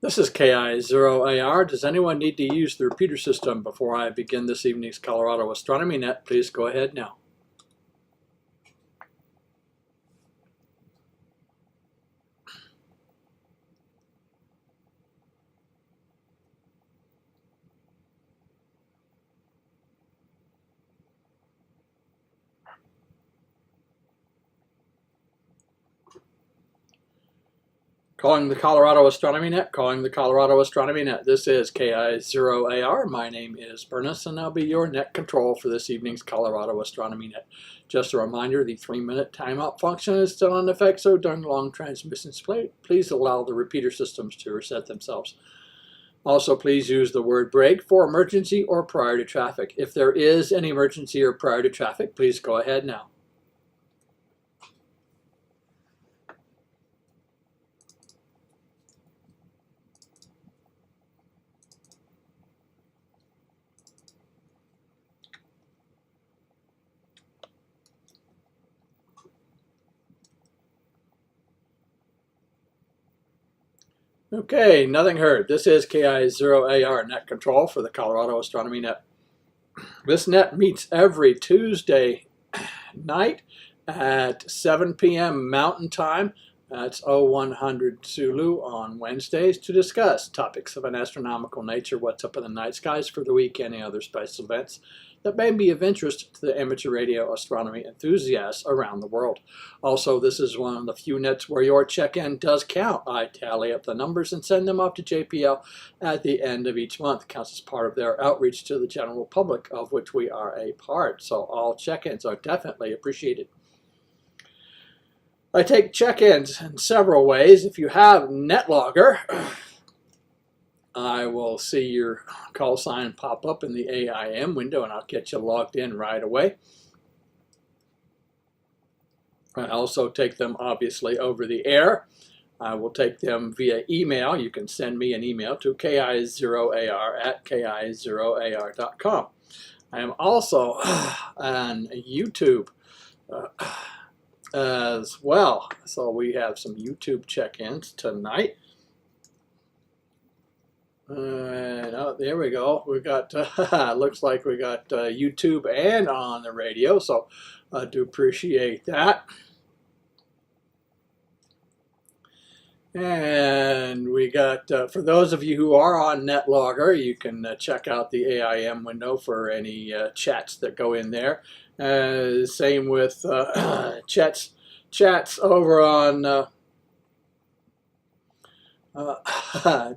This is KI0AR. Does anyone need to use the repeater system before I begin this evening's Colorado Astronomy Net? Please go ahead now. Calling the Colorado Astronomy Net, calling the Colorado Astronomy Net. This is KI0AR. My name is Bernice, and I'll be your net control for this evening's Colorado Astronomy Net. Just a reminder, the 3-minute timeout function is still in effect, so during long transmissions, please allow the repeater systems to reset themselves. Also, please use the word break for emergency or prior to traffic. If there is an emergency or prior to traffic, please go ahead now. Okay, nothing heard. This is KI0AR net control for the Colorado Astronomy Net. This net meets every Tuesday night at 7 p.m. Mountain Time. That's 0100 Zulu on Wednesdays to discuss topics of an astronomical nature, what's up in the night skies for the week, any other special events that may be of interest to the amateur radio astronomy enthusiasts around the world. Also, this is one of the few nets where your check-in does count. I tally up the numbers and send them off to JPL at the end of each month. It counts as part of their outreach to the general public, of which we are a part. So all check-ins are definitely appreciated. I take check-ins in several ways. If you have NetLogger, I will see your call sign pop up in the AIM window, and I'll get you logged in right away. I also take them, obviously, over the air. I will take them via email. You can send me an email to ki0ar@ki0ar.com. I am also on YouTube as well. So we have some YouTube check-ins tonight. Oh, there we go. We got, looks like we got YouTube and on the radio, so I do appreciate that. And we got, for those of you who are on NetLogger, you can check out the AIM window for any chats that go in there. Same with chats over on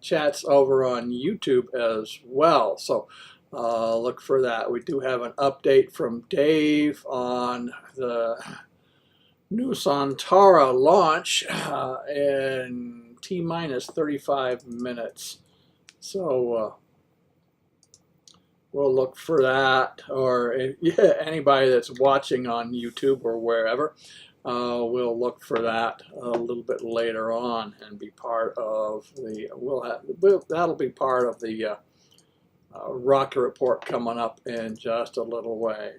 chats over on YouTube as well. So look for that. We do have an update from Dave on the new Santara launch in T-minus 35 minutes. So we'll look for that, or anybody that's watching on YouTube or wherever. We'll look for that a little bit later on and be part of the. That'll be part of the rocket report coming up in just a little while.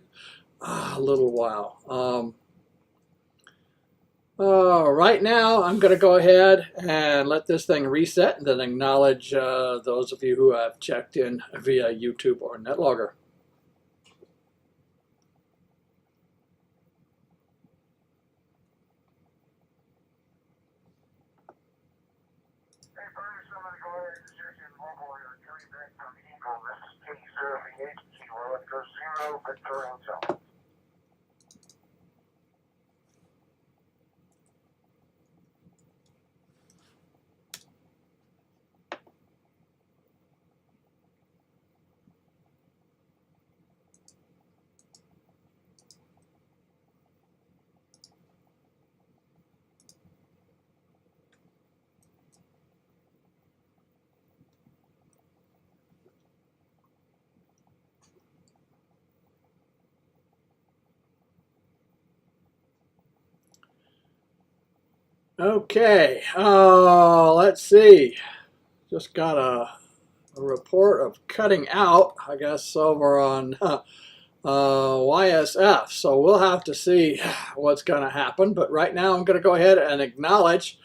Right now, I'm going to go ahead and let this thing reset and then acknowledge those of you who have checked in via YouTube or NetLogger. Okay, let's see. Just got a report of cutting out, I guess, over on YSF. So we'll have to see what's going to happen. But right now I'm going to go ahead and acknowledge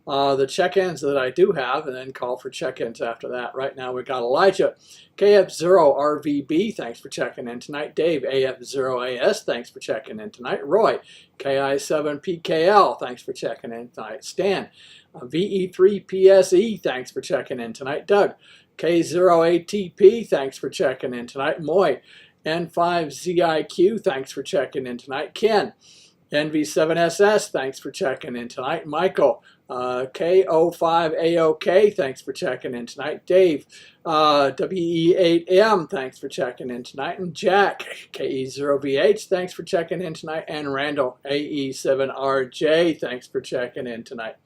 the check-ins that I do have, and then call for check-ins after that. Right now we've got Elijah, KF0RVB, thanks for checking in tonight. Dave, AF0AS, thanks for checking in tonight. Roy, KI7PKL, thanks for checking in tonight. Stan, VE3PSE, thanks for checking in tonight. Doug, K0ATP, thanks for checking in tonight. Moy, N5ZIQ, thanks for checking in tonight. Ken, NV7SS, thanks for checking in tonight. Michael, KO5AOK, thanks for checking in tonight. Dave, WE8M, thanks for checking in tonight. And Jack, KE0VH, thanks for checking in tonight. And Randall, AE7RJ, thanks for checking in tonight.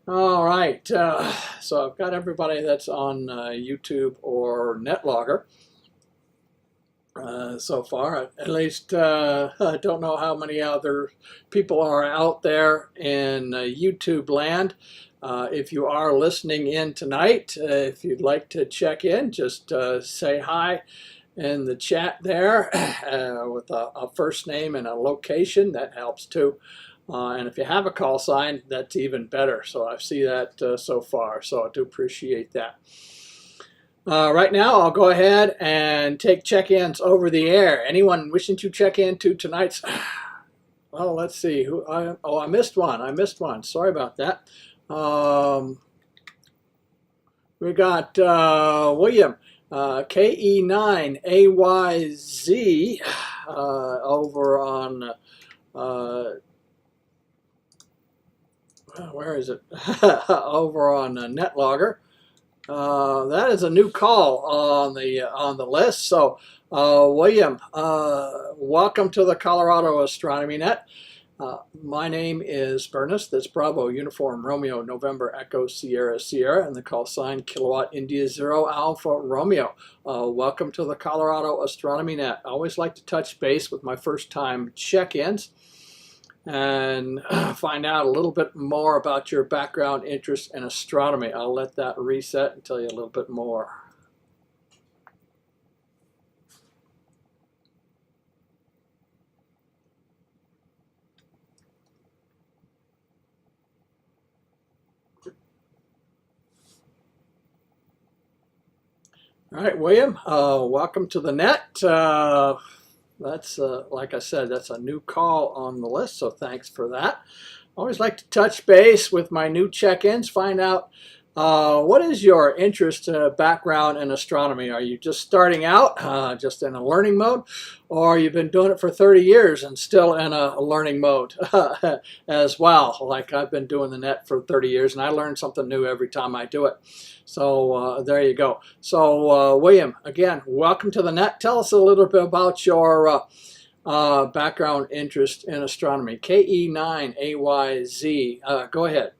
All right, so I've got everybody that's on YouTube or NetLogger. So far, at least I don't know how many other people are out there in YouTube land. If you are listening in tonight, if you'd like to check in, just say hi in the chat there with a first name and a location. That helps too. And if you have a call sign, that's even better. So I see that so far, so I do appreciate that. Right now, I'll go ahead and take check-ins over the air. Anyone wishing to check into tonight's... Well, let's see. I missed one. I missed one. Sorry about that. We got William, KE9AYZ, over on... where is it? Over on NetLogger. That is a new call on the list. So, William, welcome to the Colorado Astronomy Net. My name is Ernest. That's Bravo Uniform Romeo November Echo Sierra Sierra, and the call sign Kilowatt India Zero Alpha Romeo. Welcome to the Colorado Astronomy Net. I always like to touch base with my first-time check-ins and find out a little bit more about your background interest in astronomy. I'll let that reset and tell you a little bit more. All right, William, welcome to the net. That's, like I said, that's a new call on the list, so thanks for that. I always like to touch base with my new check-ins, find out what is your interest, background in astronomy. Are you just starting out, just in a learning mode, or you've been doing it for 30 years and still in a learning mode as well? Like I've been doing the net for 30 years, and I learn something new every time I do it. So there you go. So William, again, welcome to the net. Tell us a little bit about your background interest in astronomy. KE9AYZ. Go ahead.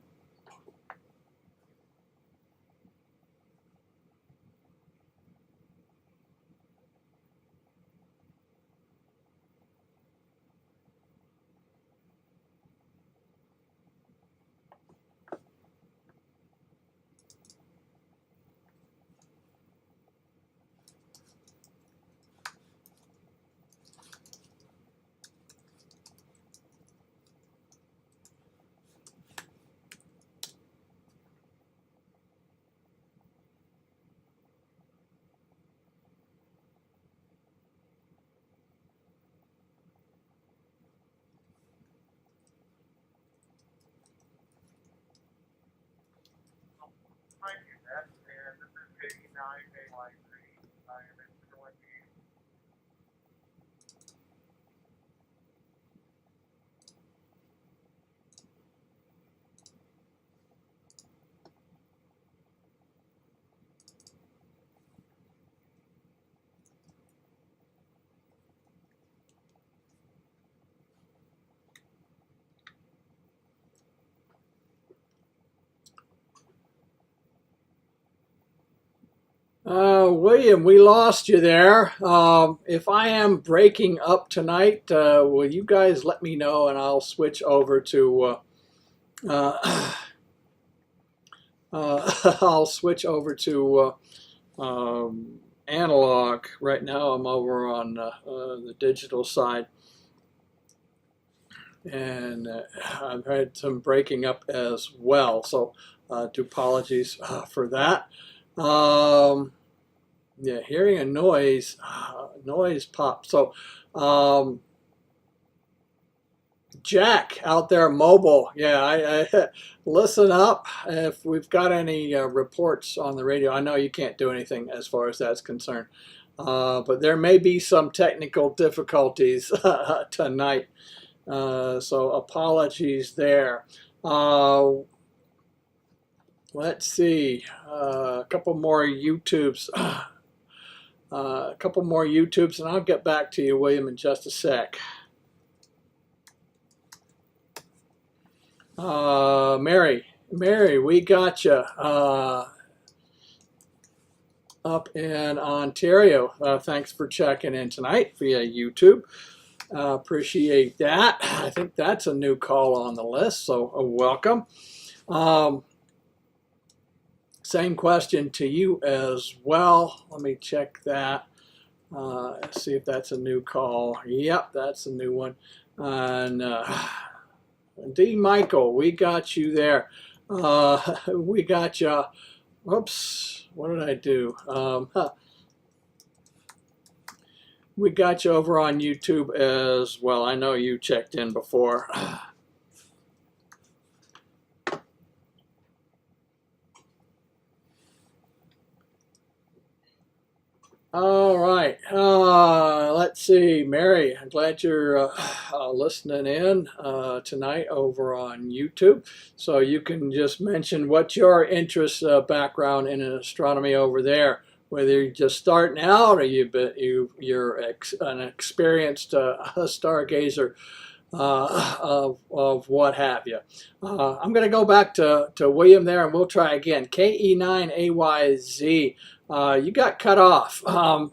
William, we lost you there. If I am breaking up tonight, will you guys let me know, and I'll switch over to I'll switch over to analog. Right now I'm over on the digital side. And I've had some breaking up as well. So do apologies for that. Yeah, hearing a noise pop. So Jack out there mobile, yeah, I listen up if we've got any reports on the radio. I know you can't do anything as far as that's concerned, but there may be some technical difficulties tonight, so apologies there. Let's see, a couple more YouTubes. A couple more YouTubes, and I'll get back to you, William, in just a sec. Mary, we got you up in Ontario. Thanks for checking in tonight via YouTube. Appreciate that. I think that's a new call on the list, so welcome. Same question to you as well. Let me check that. See if that's a new call. Yep, that's a new one. And D. Michael, we got you there. We got you. Whoops, what did I do? We got you over on YouTube as well. I know you checked in before. All right, let's see, Mary, I'm glad you're listening in tonight over on YouTube. So you can just mention what your interest background in astronomy over there, whether you're just starting out or you're an experienced stargazer of what have you. I'm going to go back to William there, and we'll try again. KE9AYZ. You got cut off.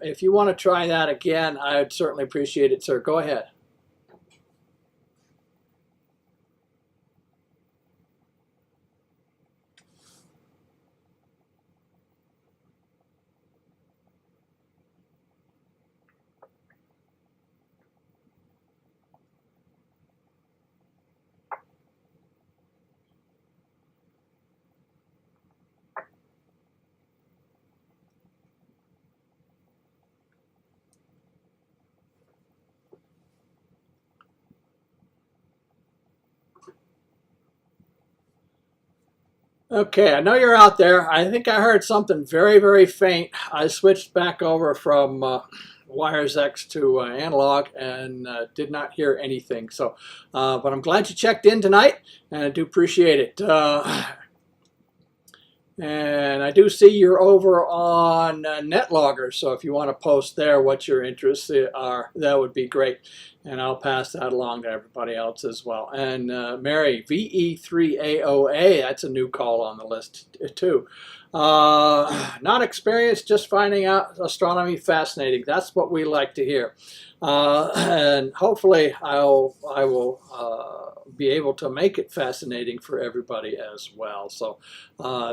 If you want to try that again, I would certainly appreciate it, sir. Go ahead. Okay, I know you're out there. I think I heard something very, very faint. I switched back over from wires X to analog and did not hear anything. So, but I'm glad you checked in tonight, and I do appreciate it. And I do see you're over on NetLogger, so if you want to post there what your interests are, that would be great. And I'll pass that along to everybody else as well. And Mary, VE3AOA, that's a new call on the list too. Not experienced, just finding out astronomy fascinating. That's what we like to hear. And hopefully I will be able to make it fascinating for everybody as well. So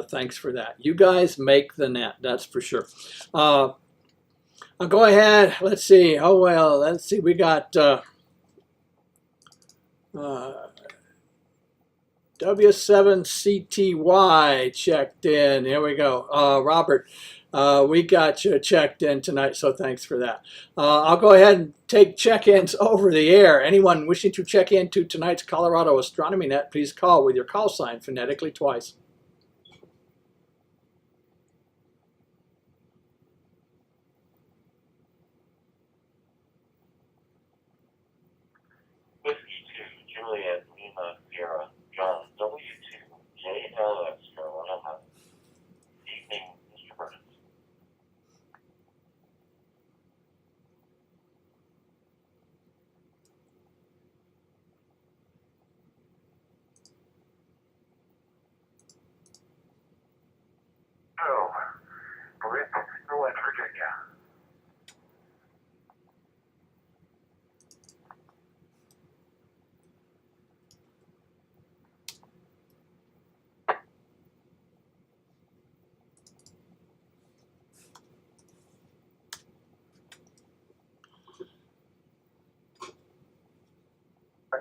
thanks for that. You guys make the net, that's for sure. I'll go ahead. Let's see. Oh, well, let's see. We got W7CTY checked in. Here we go. Robert, we got you checked in tonight, so thanks for that. I'll go ahead and take check-ins over the air. Anyone wishing to check into tonight's Colorado Astronomy Net, please call with your call sign phonetically twice. Whiskey 2, Juliet, Lima, Sierra, John, W2, JLS, Carolina. Evening, Mr. Burns.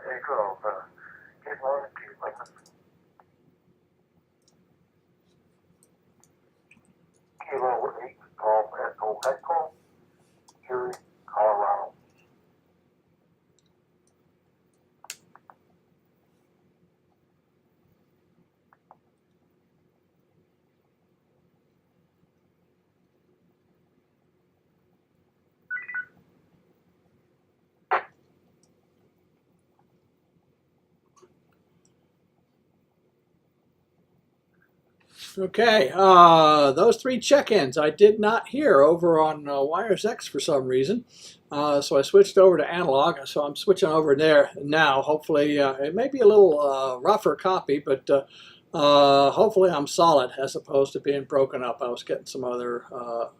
Echo, good morning to you, Lincoln. Kilo 8 Golf Echo Echo, Erie, Colorado. Okay, those three check-ins I did not hear over on Wires X for some reason. So I switched over to analog, so I'm switching over there now. Hopefully, it may be a little rougher copy, but hopefully I'm solid as opposed to being broken up. I was getting some other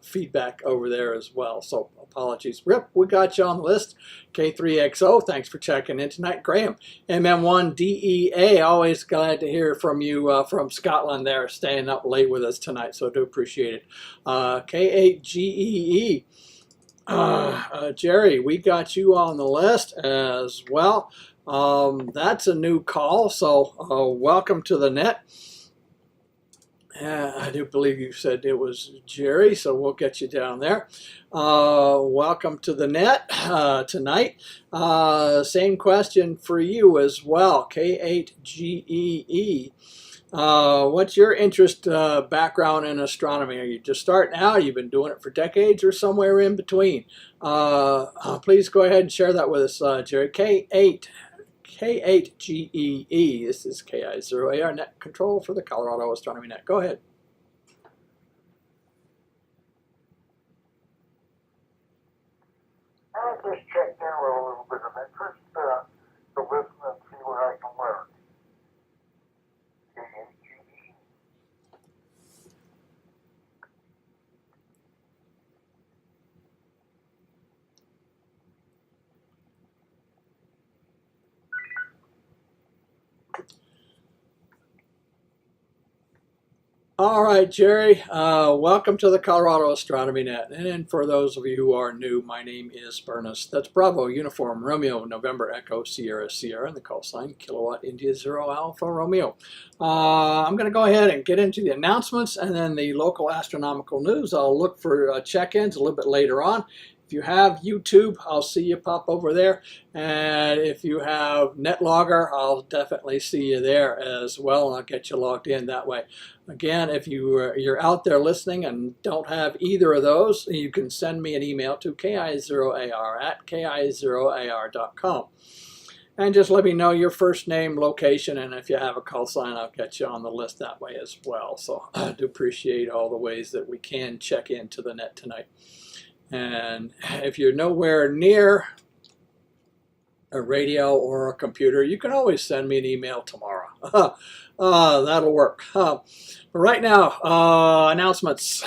feedback over there as well, so apologies. Rip, we got you on the list. K3XO, thanks for checking in tonight. Graham, MM1DEA, always glad to hear from you from Scotland there, staying up late with us tonight, so I do appreciate it. K8GEE, Jerry, we got you on the list as well. That's a new call, so welcome to the net. I do believe you said it was Jerry, so we'll get you down there. Welcome to the net tonight. Same question for you as well, K8GEE. What's your interest, background in astronomy? Are you just starting out? You've been doing it for decades or somewhere in between? Please go ahead and share that with us, Jerry. K8GEE. This is KI0AR Net Control for the Colorado Astronomy Net. Go ahead. I just checked in with a little bit of interest to listen and see what I can learn. KHGE. All right, Jerry, welcome to the Colorado Astronomy Net. And for those of you who are new, my name is Bernus. That's Bravo, Uniform, Romeo, November, Echo, Sierra, Sierra, and the call sign, Kilowatt, India, Zero, Alpha, Romeo. I'm going to go ahead and get into the announcements and then the local astronomical news. I'll look for check-ins a little bit later on. If you have YouTube, I'll see you pop over there. And if you have NetLogger, I'll definitely see you there as well, and I'll get you logged in that way. Again, if you're out there listening and don't have either of those, you can send me an email to ki0ar@ki0ar.com. And just let me know your first name, location, and if you have a call sign, I'll get you on the list that way as well. So I do appreciate all the ways that we can check into the net tonight. And if you're nowhere near a radio or a computer, you can always send me an email tomorrow. That'll work. But right now, announcements.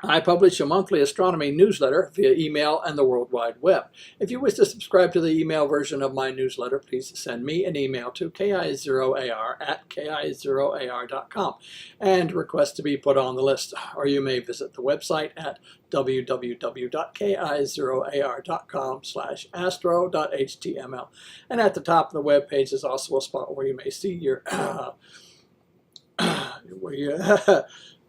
I publish a monthly astronomy newsletter via email and the World Wide Web. If you wish to subscribe to the email version of my newsletter, please send me an email to ki0ar@ki0ar.com and request to be put on the list. Or you may visit the website at www.ki0ar.com/astro.html. And at the top of the web page is also a spot where you may see your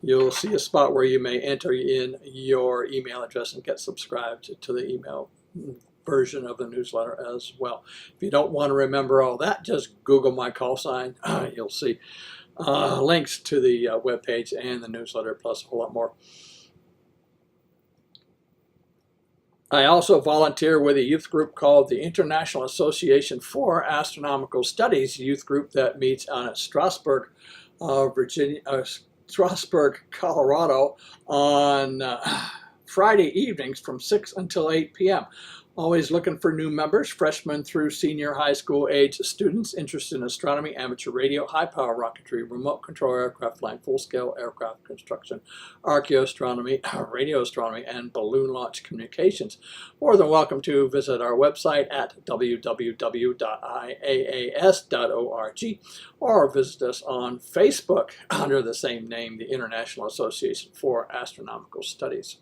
you'll see a spot where you may enter in your email address and get subscribed to the email version of the newsletter as well. If you don't want to remember all that, just Google my call sign. You'll see links to the web page and the newsletter, plus a whole lot more. I also volunteer with a youth group called the International Association for Astronomical Studies youth group that meets on Strasburg, Strasburg, Colorado on Friday evenings from 6 until 8 p.m. Always looking for new members, freshmen through senior high school age students interested in astronomy, amateur radio, high-power rocketry, remote control aircraft flying, full-scale aircraft construction, archaeoastronomy, radio astronomy, and balloon launch communications. More than welcome to visit our website at www.iaas.org or visit us on Facebook under the same name, the International Association for Astronomical Studies.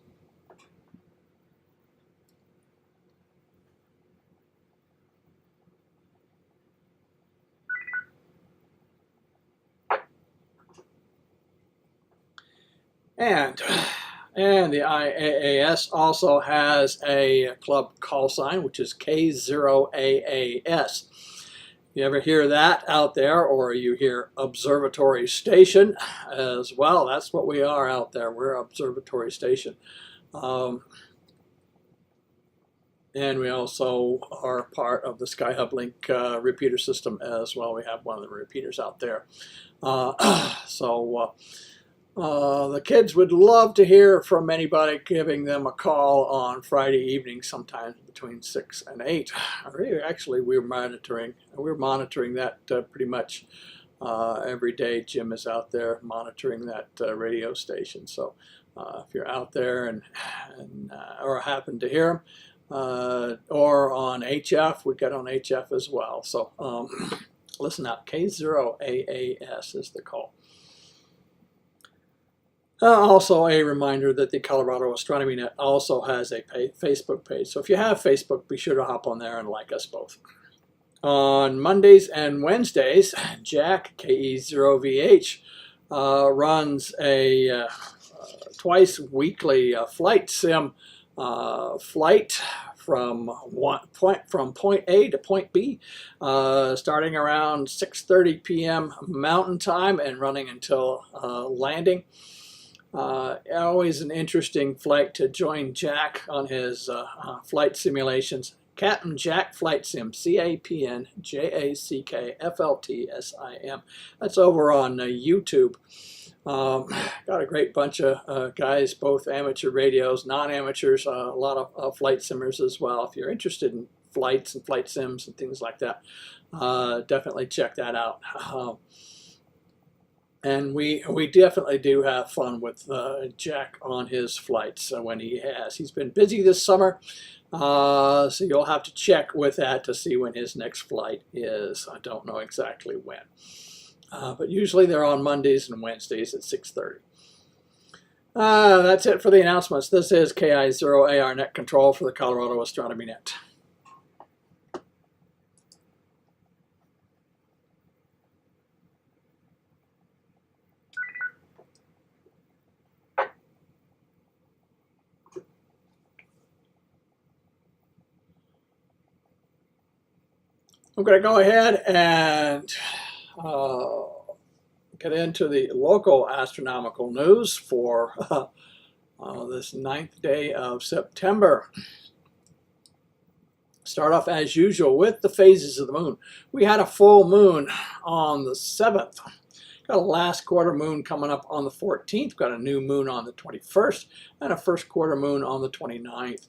And the IAAS also has a club call sign, which is K0AAS. You ever hear that out there, or you hear observatory station as well? That's what we are out there. We're observatory station. And we also are part of the Skyhub Link repeater system as well. We have one of the repeaters out there. The kids would love to hear from anybody giving them a call on Friday evening, sometimes between 6 and 8. Actually, we're monitoring that pretty much every day. Jim is out there monitoring that radio station. So if you're out there or happen to hear them, or on HF, we get on HF as well. So listen up, K0AAS is the call. Also a reminder that the Colorado Astronomy Net also has a Facebook page. So if you have Facebook, be sure to hop on there and like us both. On Mondays and Wednesdays, Jack, KE0VH, runs a twice weekly flight sim flight from point A to point B, starting around 6:30 p.m. Mountain Time and running until landing. Always an interesting flight to join Jack on his flight simulations. Captain Jack Flight Sim, CapnJackFltSim. That's over on YouTube. Got a great bunch of guys, both amateur radios, non-amateurs, a lot of flight simmers as well. If you're interested in flights and flight sims and things like that, definitely check that out. And we definitely do have fun with Jack on his flights when he has. He's been busy this summer, so you'll have to check with that to see when his next flight is. I don't know exactly when. But usually they're on Mondays and Wednesdays at 6:30. That's it for the announcements. This is KI0AR Net Control for the Colorado Astronomy Net. I'm going to go ahead and get into the local astronomical news for this 9th day of September. Start off as usual with the phases of the moon. We had a full moon on the 7th. Got a last quarter moon coming up on the 14th. Got a new moon on the 21st and a first quarter moon on the 29th.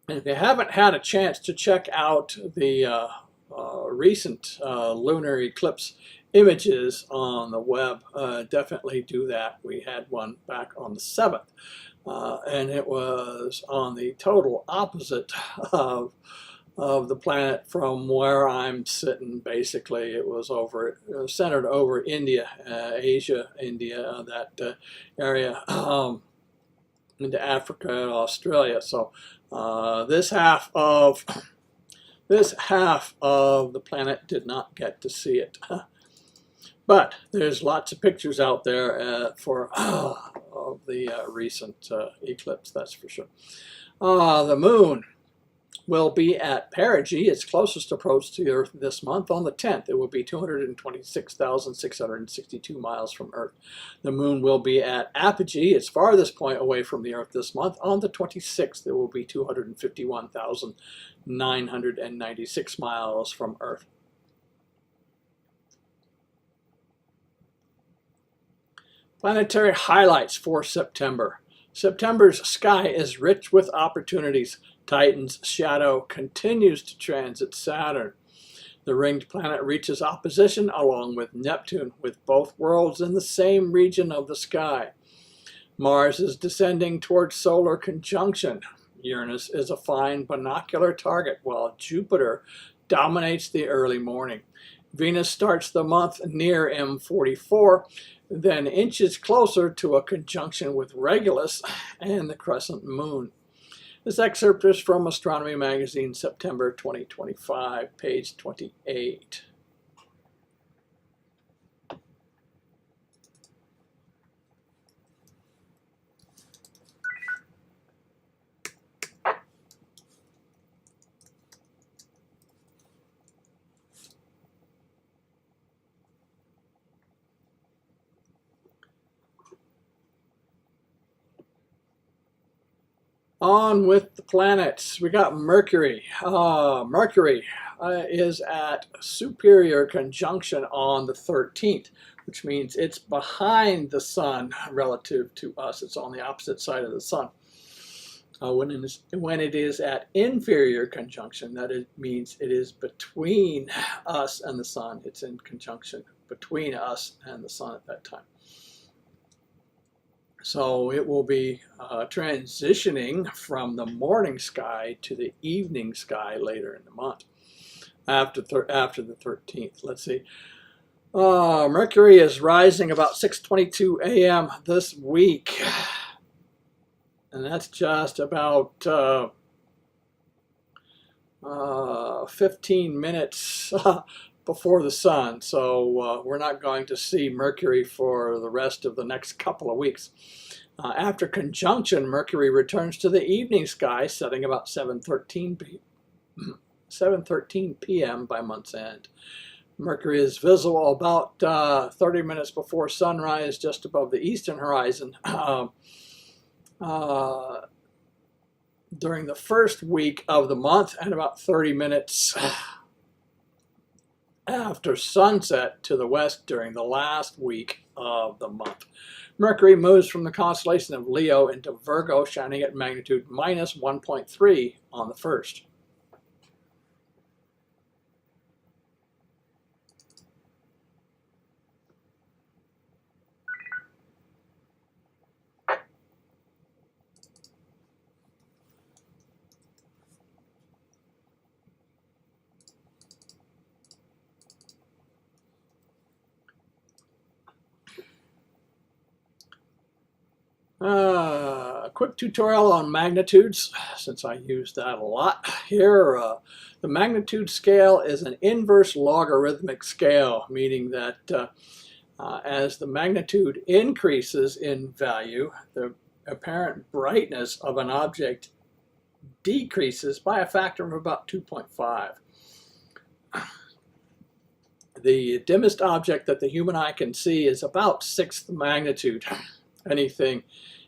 And if you haven't had a chance to check out the recent lunar eclipse images on the web, definitely do that. We had one back on the 7th, and it was on the total opposite of the planet from where I'm sitting. Basically, it was centered over India, Asia, India, that area, into Africa and Australia. So this half of the planet did not get to see it. But there's lots of pictures out there of the recent eclipse, that's for sure. The moon will be at perigee, its closest approach to the Earth this month, on the 10th. It will be 226,662 miles from Earth. The moon will be at apogee, its farthest point away from the Earth this month, on the 26th. It will be 251,996 miles from Earth. Planetary highlights for September. September's sky is rich with opportunities. Titan's shadow continues to transit Saturn. The ringed planet reaches opposition along with Neptune, with both worlds in the same region of the sky. Mars is descending towards solar conjunction. Uranus is a fine binocular target, while Jupiter dominates the early morning. Venus starts the month near M44, then inches closer to a conjunction with Regulus and the crescent moon. This excerpt is from Astronomy Magazine, September 2025, page 28. On with the planets. We got Mercury. Mercury is at superior conjunction on the 13th, which means it's behind the sun relative to us. It's on the opposite side of the sun. When it is at inferior conjunction, that means it is between us and the sun. It's in conjunction between us and the sun at that time. So it will be transitioning from the morning sky to the evening sky later in the month, after the 13th. Let's see. Mercury is rising about 6:22 a.m. this week, and that's just about 15 minutes before the sun, so we're not going to see Mercury for the rest of the next couple of weeks. After conjunction, Mercury returns to the evening sky, setting about 7:13 p.m. by month's end. Mercury is visible about 30 minutes before sunrise, just above the eastern horizon. During the first week of the month, and about 30 minutes after sunset to the west during the last week of the month. Mercury moves from the constellation of Leo into Virgo, shining at magnitude minus 1.3 on the 1st. A quick tutorial on magnitudes, since I use that a lot here. The magnitude scale is an inverse logarithmic scale, meaning that as the magnitude increases in value, the apparent brightness of an object decreases by a factor of about 2.5. The dimmest object that the human eye can see is about 6th magnitude.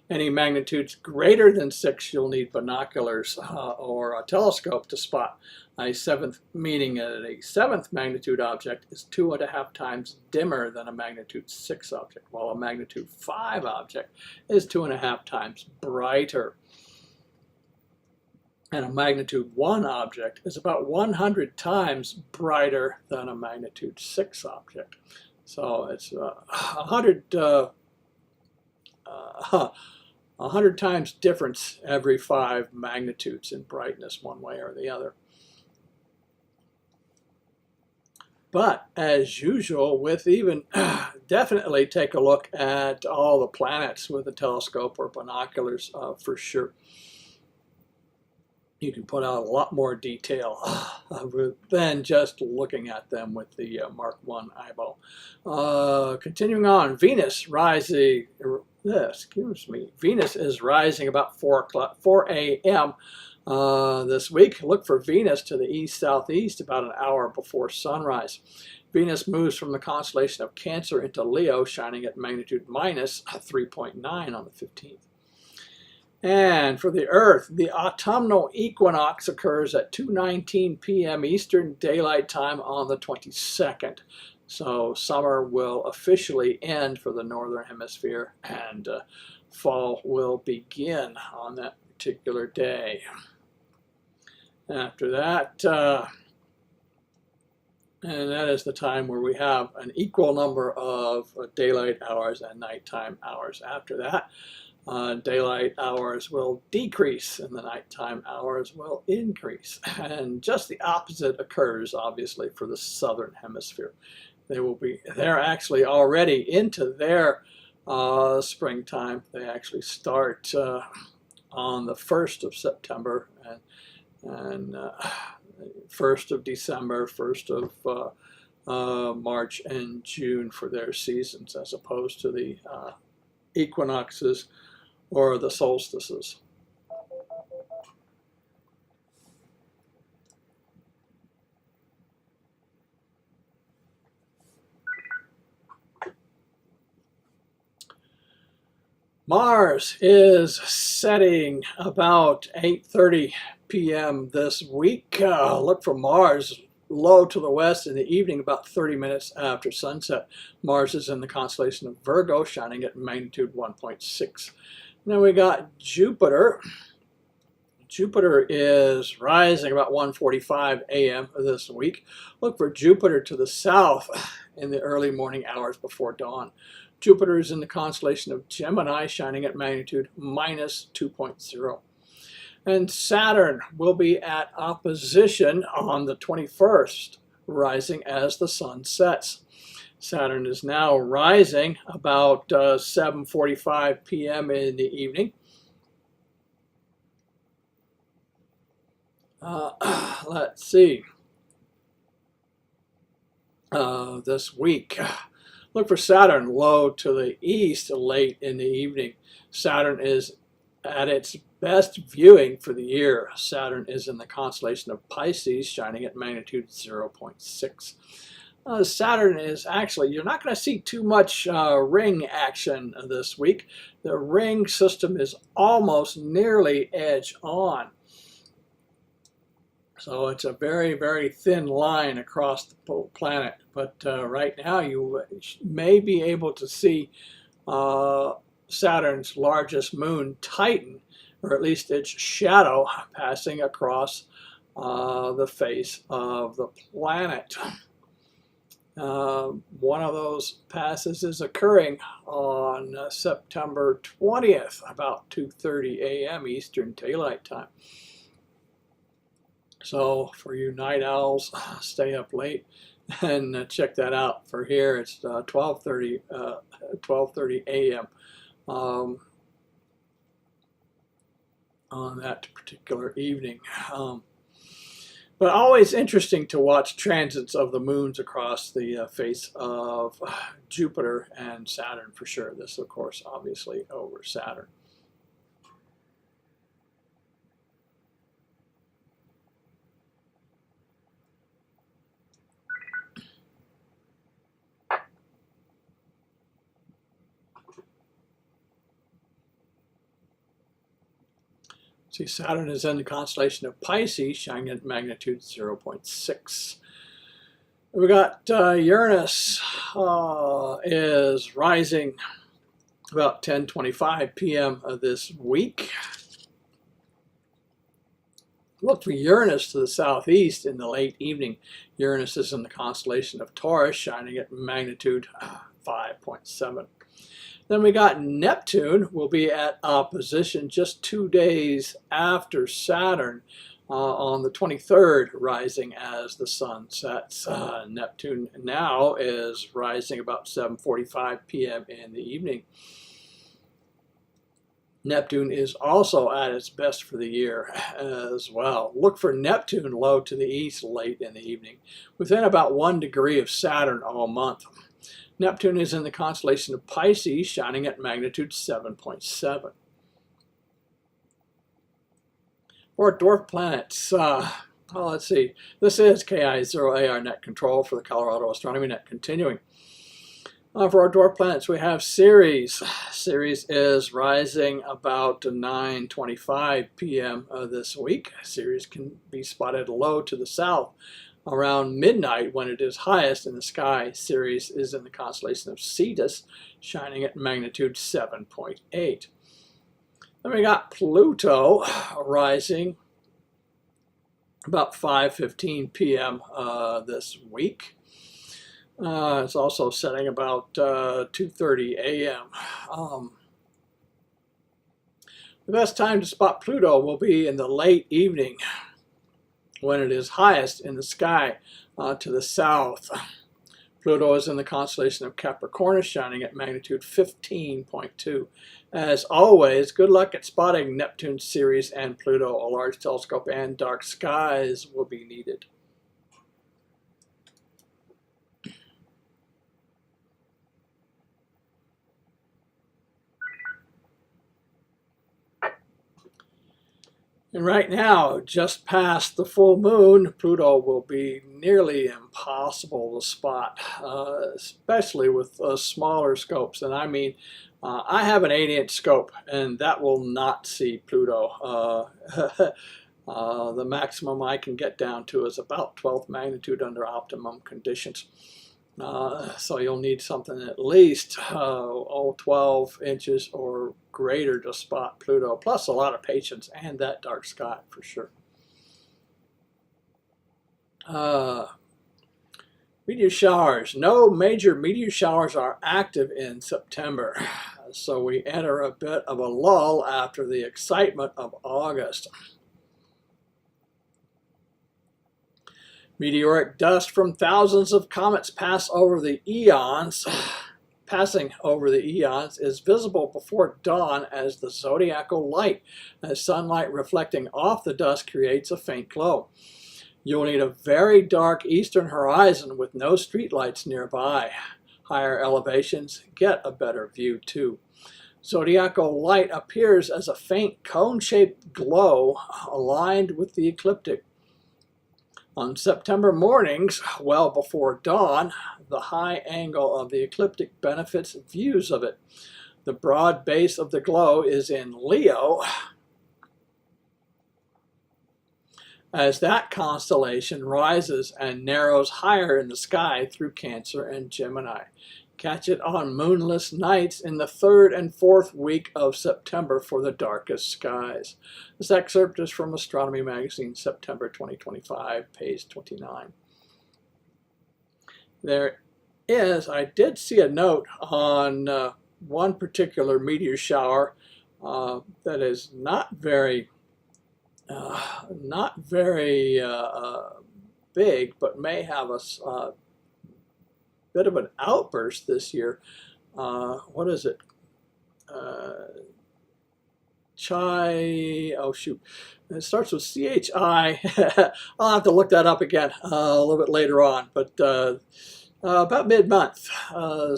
Any magnitudes greater than 6, you'll need binoculars or a telescope to spot. A 7th, meaning that a 7th magnitude object is 2.5 times dimmer than a magnitude 6 object, while a magnitude 5 object is 2.5 times brighter. And a magnitude 1 object is about 100 times brighter than a magnitude 6 object. So it's 100 times difference every 5 magnitudes in brightness, one way or the other. But as usual, with even definitely take a look at all the planets with a telescope or binoculars for sure. You can put out a lot more detail than just looking at them with the Mark I eyeball. Continuing on, Venus rising. Venus is rising about 4 a.m. This week. Look for Venus to the east-southeast about an hour before sunrise. Venus moves from the constellation of Cancer into Leo, shining at magnitude minus 3.9 on the 15th. And for the Earth, the autumnal equinox occurs at 2:19 p.m. Eastern Daylight Time on the 22nd. So summer will officially end for the Northern Hemisphere, and fall will begin on that particular day. After that, and that is the time where we have an equal number of daylight hours and nighttime hours. After that, daylight hours will decrease and the nighttime hours will increase. And just the opposite occurs, obviously, for the southern hemisphere. They're actually already into their springtime. They actually start on the 1st of September and 1st of December, 1st of March and June for their seasons, as opposed to the equinoxes or the solstices. Mars is setting about 8:30 p.m. this week. Look for Mars low to the west in the evening about 30 minutes after sunset. Mars is in the constellation of Virgo, shining at magnitude 1.6. Then we got Jupiter. Jupiter is rising about 1:45 a.m. this week. Look for Jupiter to the south in the early morning hours before dawn. Jupiter is in the constellation of Gemini, shining at magnitude minus 2.0. And Saturn will be at opposition on the 21st, rising as the sun sets. Saturn is now rising about 7:45 p.m. in the evening. Let's see. This week, look for Saturn low to the east late in the evening. Saturn is at its best viewing for the year. Saturn is in the constellation of Pisces, shining at magnitude 0.6. Saturn is actually, you're not going to see too much ring action this week. The ring system is almost nearly edge on. So it's a very, very thin line across the planet. But right now you may be able to see Saturn's largest moon, Titan, or at least its shadow, passing across the face of the planet. One of those passes is occurring on September 20th, about 2:30 a.m. Eastern Daylight Time. So for you night owls, stay up late and check that out. For here, it's 12:30 a.m. On that particular evening. But always interesting to watch transits of the moons across the face of Jupiter and Saturn for sure. This, of course, obviously over Saturn. See, Saturn is in the constellation of Pisces, shining at magnitude 0.6. We got Uranus is rising about 10:25 p.m. this week. Look for Uranus to the southeast in the late evening. Uranus is in the constellation of Taurus, shining at magnitude 5.7. Then we got Neptune will be at opposition just 2 days after Saturn on the 23rd, rising as the sun sets. Neptune now is rising about 7:45 p.m. in the evening. Neptune is also at its best for the year as well. Look for Neptune low to the east late in the evening, within about 1 degree of Saturn all month. Neptune is in the constellation of Pisces, shining at magnitude 7.7. For dwarf planets, let's see. This is KI0AR net control for the Colorado Astronomy Net. Continuing. For our dwarf planets, we have Ceres. Ceres is rising about 9:25 p.m. This week. Ceres can be spotted low to the south around midnight when it is highest in the sky. Ceres is in the constellation of Cetus, shining at magnitude 7.8. Then we got Pluto rising about 5:15 p.m. This week. It's also setting about 2:30 a.m. The best time to spot Pluto will be in the late evening when it is highest in the sky to the south. Pluto is in the constellation of Capricornus, shining at magnitude 15.2. As always, good luck at spotting Neptune, Ceres, and Pluto. A large telescope and dark skies will be needed. And right now, just past the full moon, Pluto will be nearly impossible to spot, especially with smaller scopes. And I mean I have an 8-inch scope, and that will not see Pluto. The maximum I can get down to is about 12th magnitude under optimum conditions. So you'll need something at least 12 inches or greater to spot Pluto, plus a lot of patience and that dark sky for sure. Meteor showers. No major meteor showers are active in September, so we enter a bit of a lull after the excitement of August. Meteoric dust from thousands of comets passing over the eons is visible before dawn as the zodiacal light, as sunlight reflecting off the dust creates a faint glow. You'll need a very dark eastern horizon with no streetlights nearby. Higher elevations get a better view too. Zodiacal light appears as a faint cone-shaped glow aligned with the ecliptic. On September mornings, well before dawn, the high angle of the ecliptic benefits views of it. The broad base of the glow is in Leo, as that constellation rises and narrows higher in the sky through Cancer and Gemini. Catch it on moonless nights in the 3rd and 4th week of September for the darkest skies. This excerpt is from Astronomy Magazine, September 2025, page 29. I did see a note on one particular meteor shower that is not very big, but may have a bit of an outburst this year. What is it? Oh shoot. It starts with CHI. I'll have to look that up again a little bit later on, but about mid-month,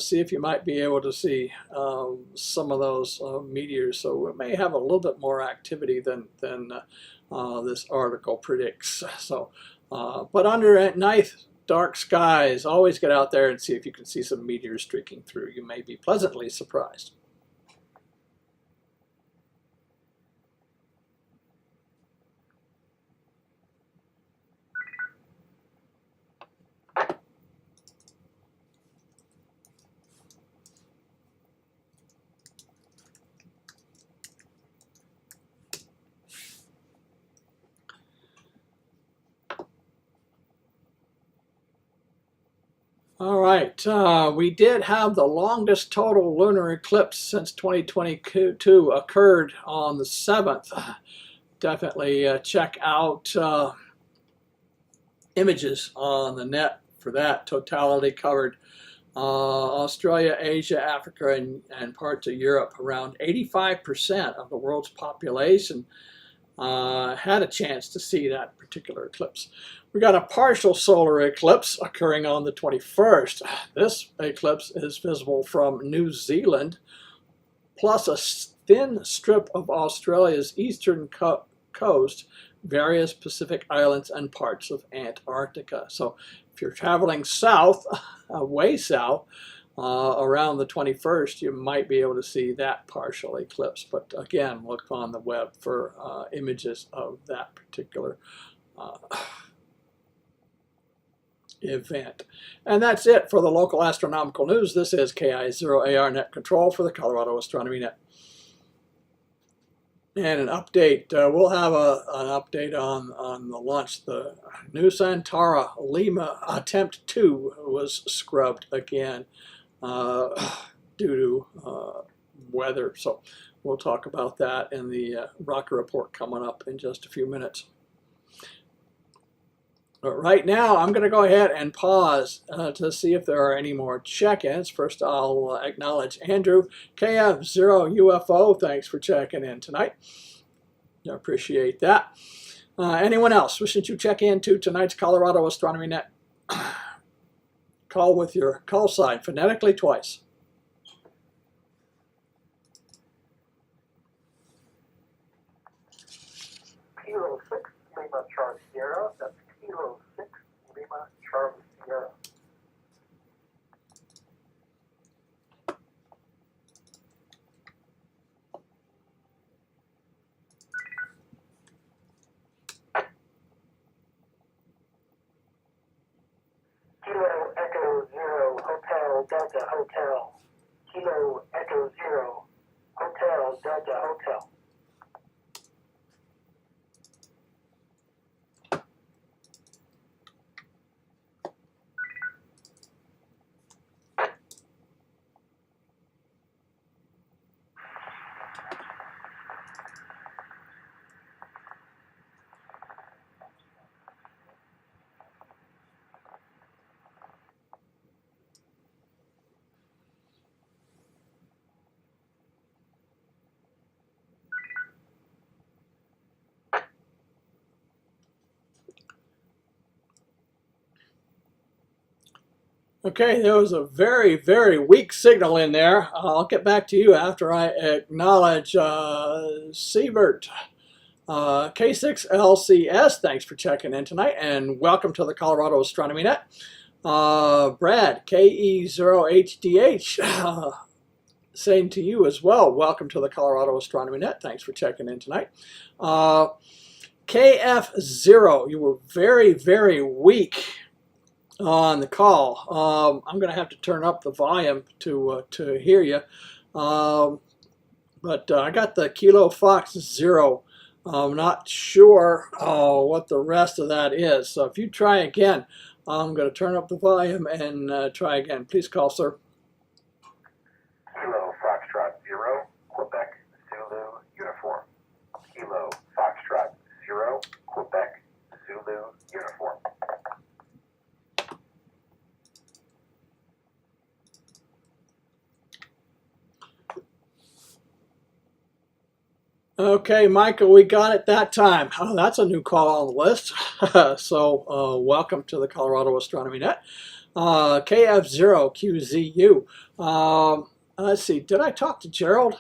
see if you might be able to see some of those meteors. So it may have a little bit more activity than this article predicts. So, but under at night, dark skies, always get out there and see if you can see some meteors streaking through. You may be pleasantly surprised. All right, we did have the longest total lunar eclipse since 2022 occurred on the 7th. Definitely check out images on the net for that. Totality covered Australia, Asia, Africa, and parts of Europe. Around 85% of the world's population had a chance to see that particular eclipse. We got a partial solar eclipse occurring on the 21st. This eclipse is visible from New Zealand, plus a thin strip of Australia's eastern coast, various Pacific islands, and parts of Antarctica. So if you're traveling south, way south, around the 21st, you might be able to see that partial eclipse. But again, look on the web for images of that particular event. And that's it for the local astronomical news. This is KI0AR Net Control for the Colorado Astronomy Net. And an update, we'll have an update on the launch. The new Centaur Lima Attempt 2 was scrubbed again due to weather. So we'll talk about that in the rocket report coming up in just a few minutes. But right now, I'm going to go ahead and pause to see if there are any more check-ins. First, I'll acknowledge Andrew, KF0UFO. Thanks for checking in tonight. I appreciate that. Anyone else wishing to check into tonight's Colorado Astronomy Net? Call with your call sign phonetically twice. Kilo 6, Lima Charlie Sierra. That's Kilo 6, Lima Charlie Sierra. Hotel Delta Hotel, Kilo Echo Zero, Hotel Delta Hotel. Okay, there was a very, very weak signal in there. I'll get back to you after I acknowledge Siebert. K6LCS, thanks for checking in tonight, and welcome to the Colorado Astronomy Net. Brad, KE0HDH, saying to you as well, welcome to the Colorado Astronomy Net. Thanks for checking in tonight. KF0, you were very, very weak on the call. I'm going to have to turn up the volume to hear you. But I got the Kilo Fox 0. I'm not sure what the rest of that is. So if you try again, I'm going to turn up the volume and try again. Please call, sir. Kilo Foxtrot 0, Quebec Zulu Uniform. Kilo Foxtrot 0, Quebec Zulu Uniform. Okay, Michael, we got it that time. Oh, that's a new call on the list. So welcome to the Colorado Astronomy Net. KF0QZU. Let's see, did I talk to Gerald?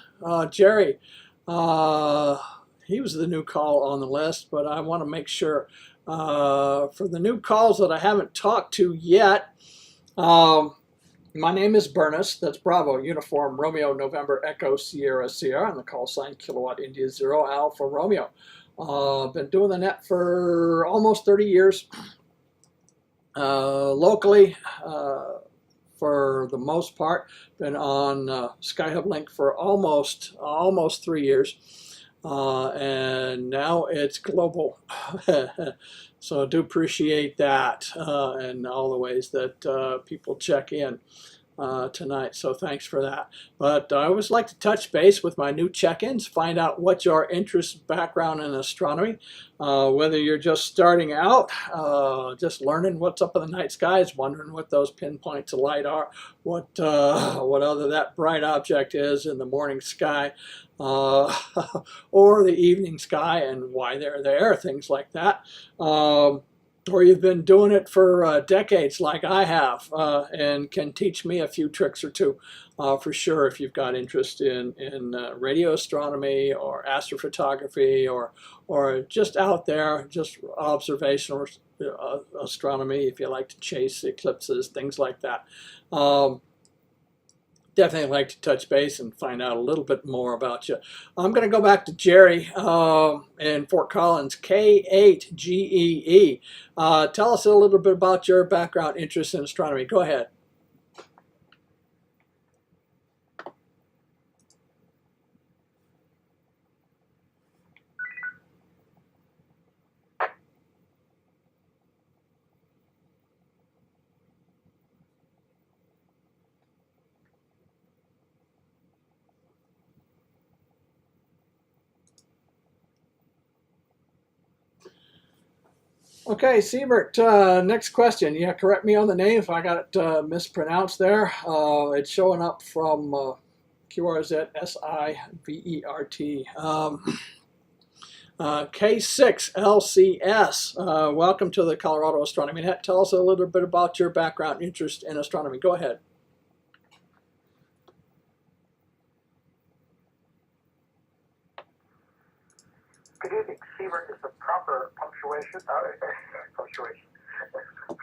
Jerry. He was the new call on the list, but I want to make sure for the new calls that I haven't talked to yet. My name is Bernice, that's Bravo, Uniform, Romeo, November, Echo, Sierra, Sierra, and the call sign Kilowatt India 0, Alpha, Romeo. Been doing the net for almost 30 years. Locally, for the most part, been on Skyhub Link for almost 3 years. And now it's global. So I do appreciate that and all the ways that people check in tonight. So thanks for that. But I always like to touch base with my new check-ins, find out what your interest, background in astronomy, whether you're just starting out, just learning what's up in the night skies, wondering what those pinpoints of light are, what other that bright object is in the morning sky, or the evening sky and why they're there, things like that. Or you've been doing it for decades like I have and can teach me a few tricks or two for sure if you've got interest in radio astronomy or astrophotography or just out there, just observational astronomy if you like to chase eclipses, things like that. Definitely like to touch base and find out a little bit more about you. I'm going to go back to Jerry in Fort Collins, K8GEE. Tell us a little bit about your background interest in astronomy. Go ahead. Okay, Siebert, next question. Yeah, correct me on the name if I got it mispronounced there. It's showing up from QRZSIVERT. K6LCS, welcome to the Colorado Astronomy Net. Tell us a little bit about your background interest in astronomy. Go ahead. Good evening. Siebert is the proper punctuation,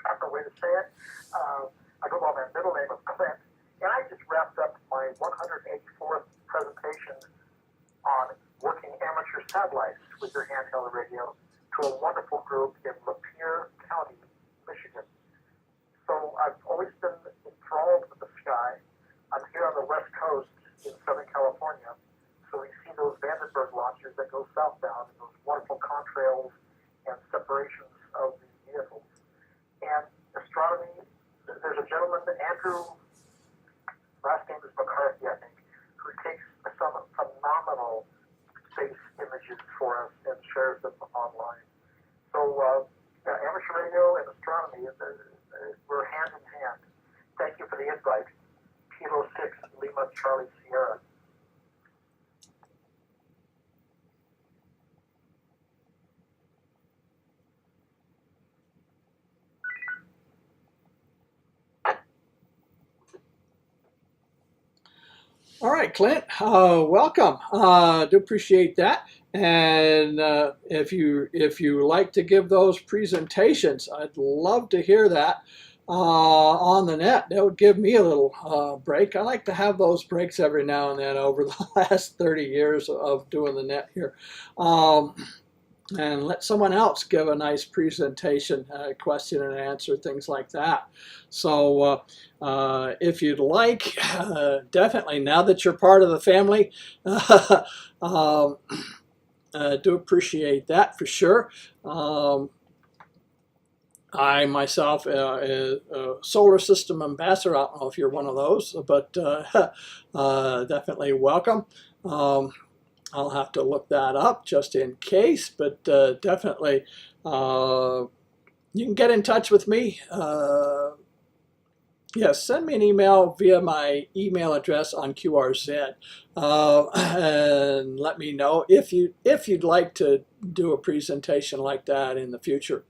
proper way to say it. I go by my middle name of Clint, and I just wrapped up my 184th presentation on working amateur satellites with your handheld radio to a wonderful group in Lapeer County, Michigan. So I've always been enthralled with the sky. coast in Southern California. So we see those Vandenberg launchers that go southbound and those wonderful contrails and separations of the vehicles. And astronomy, there's a gentleman, Andrew, last name is McCarthy, I think, who takes some phenomenal space images for us and shares them online. So amateur radio and astronomy, we're hand in hand. Thank you for the invite. Kilo 6, Lima Charlie Sierra. All right, Clint, welcome. Do appreciate that. And if you like to give those presentations, I'd love to hear that on the net. That would give me a little break. I like to have those breaks every now and then over the last 30 years of doing the net here. And let someone else give a nice presentation, question and answer, things like that. So if you'd like, definitely, now that you're part of the family, do appreciate that for sure. I myself a solar system ambassador. I don't know if you're one of those, but definitely welcome. I'll have to look that up just in case, but definitely you can get in touch with me. Yes, send me an email via my email address on QRZ, and let me know if you'd like to do a presentation like that in the future.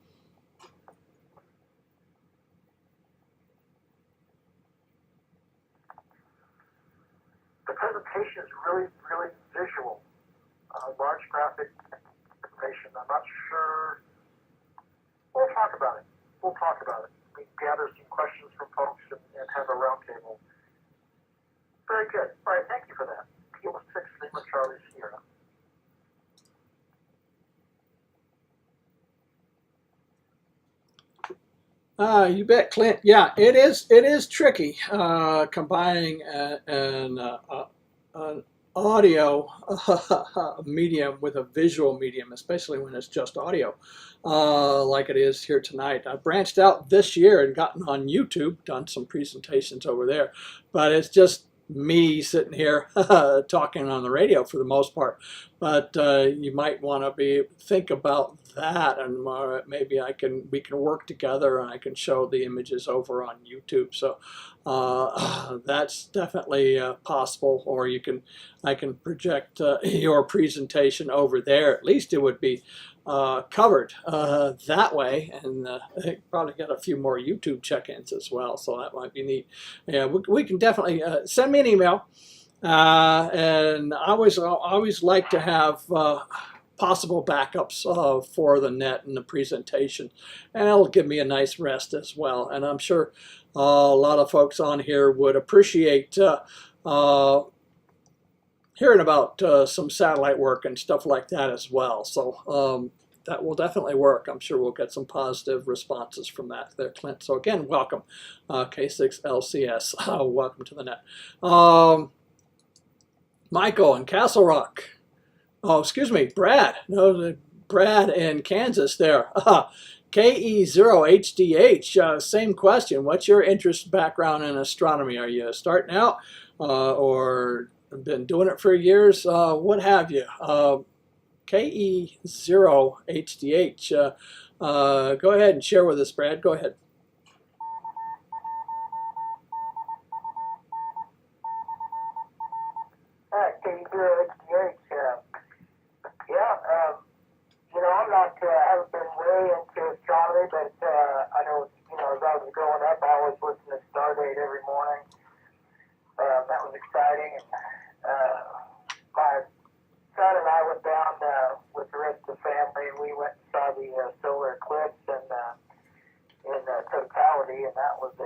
The presentation is really, really visual. Large graphic information. I'm not sure. We'll talk about it. We'll talk about it. We can gather some questions from folks and have a roundtable. Very good. All right, thank you for that. Kilo 6, Lima Charlie Sierra. You bet, Clint. Yeah, it is tricky combining an audio medium with a visual medium, especially when it's just audio, like it is here tonight. I branched out this year and gotten on YouTube, done some presentations over there, but it's just me sitting here talking on the radio for the most part. But you might want to think about that, and maybe we can work together, and I can show the images over on YouTube. So that's definitely possible. Or I can project your presentation over there. At least it would be covered that way, and probably get a few more YouTube check-ins as well. So that might be neat. Yeah, we can definitely send me an email. And I always like to have possible backups for the net and the presentation, and it'll give me a nice rest as well. And I'm sure a lot of folks on here would appreciate hearing about some satellite work and stuff like that as well. So that will definitely work. I'm sure we'll get some positive responses from that there, Clint. So again, welcome, K6LCS. Welcome to the net. Michael in Castle Rock. Oh, excuse me, Brad. No, Brad in Kansas there. KE0HDH, same question. What's your interest background in astronomy? Are you starting out or been doing it for years? What have you? KE0HDH, go ahead and share with us, Brad. Go ahead. KE0HDH, I'm not, I haven't been way into astronomy, but I know, as I was growing up, I always listened to Stardate every morning. That was exciting. And my son and I went down with the rest of the family, and we went and saw the solar eclipse in totality, and that was a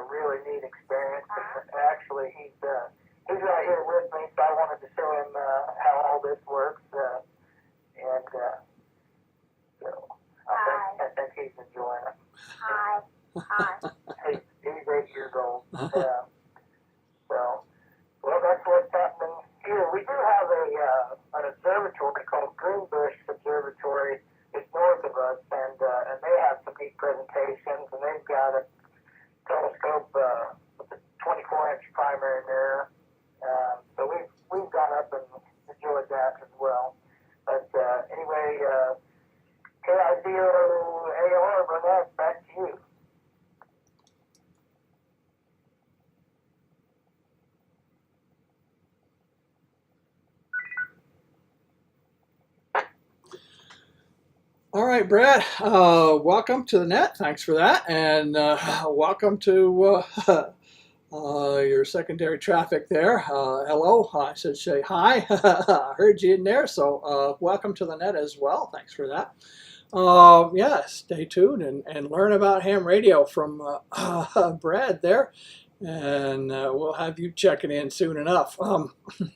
really neat experience. And actually, he's right here with me, so I wanted to show him how all this works. So I think he's enjoying it. Hi. He's 8 years old. So stations, and they've got a telescope with a 24-inch primary mirror. So we've gone up and enjoyed that as well. But anyway, KIZO-AR, Burnett, back to you. All right, Brad, welcome to the net. Thanks for that. And welcome to your secondary traffic there. Hello, I should say hi. I heard you in there, so welcome to the net as well. Thanks for that. Yeah, stay tuned and learn about ham radio from Brad there. And we'll have you checking in soon enough.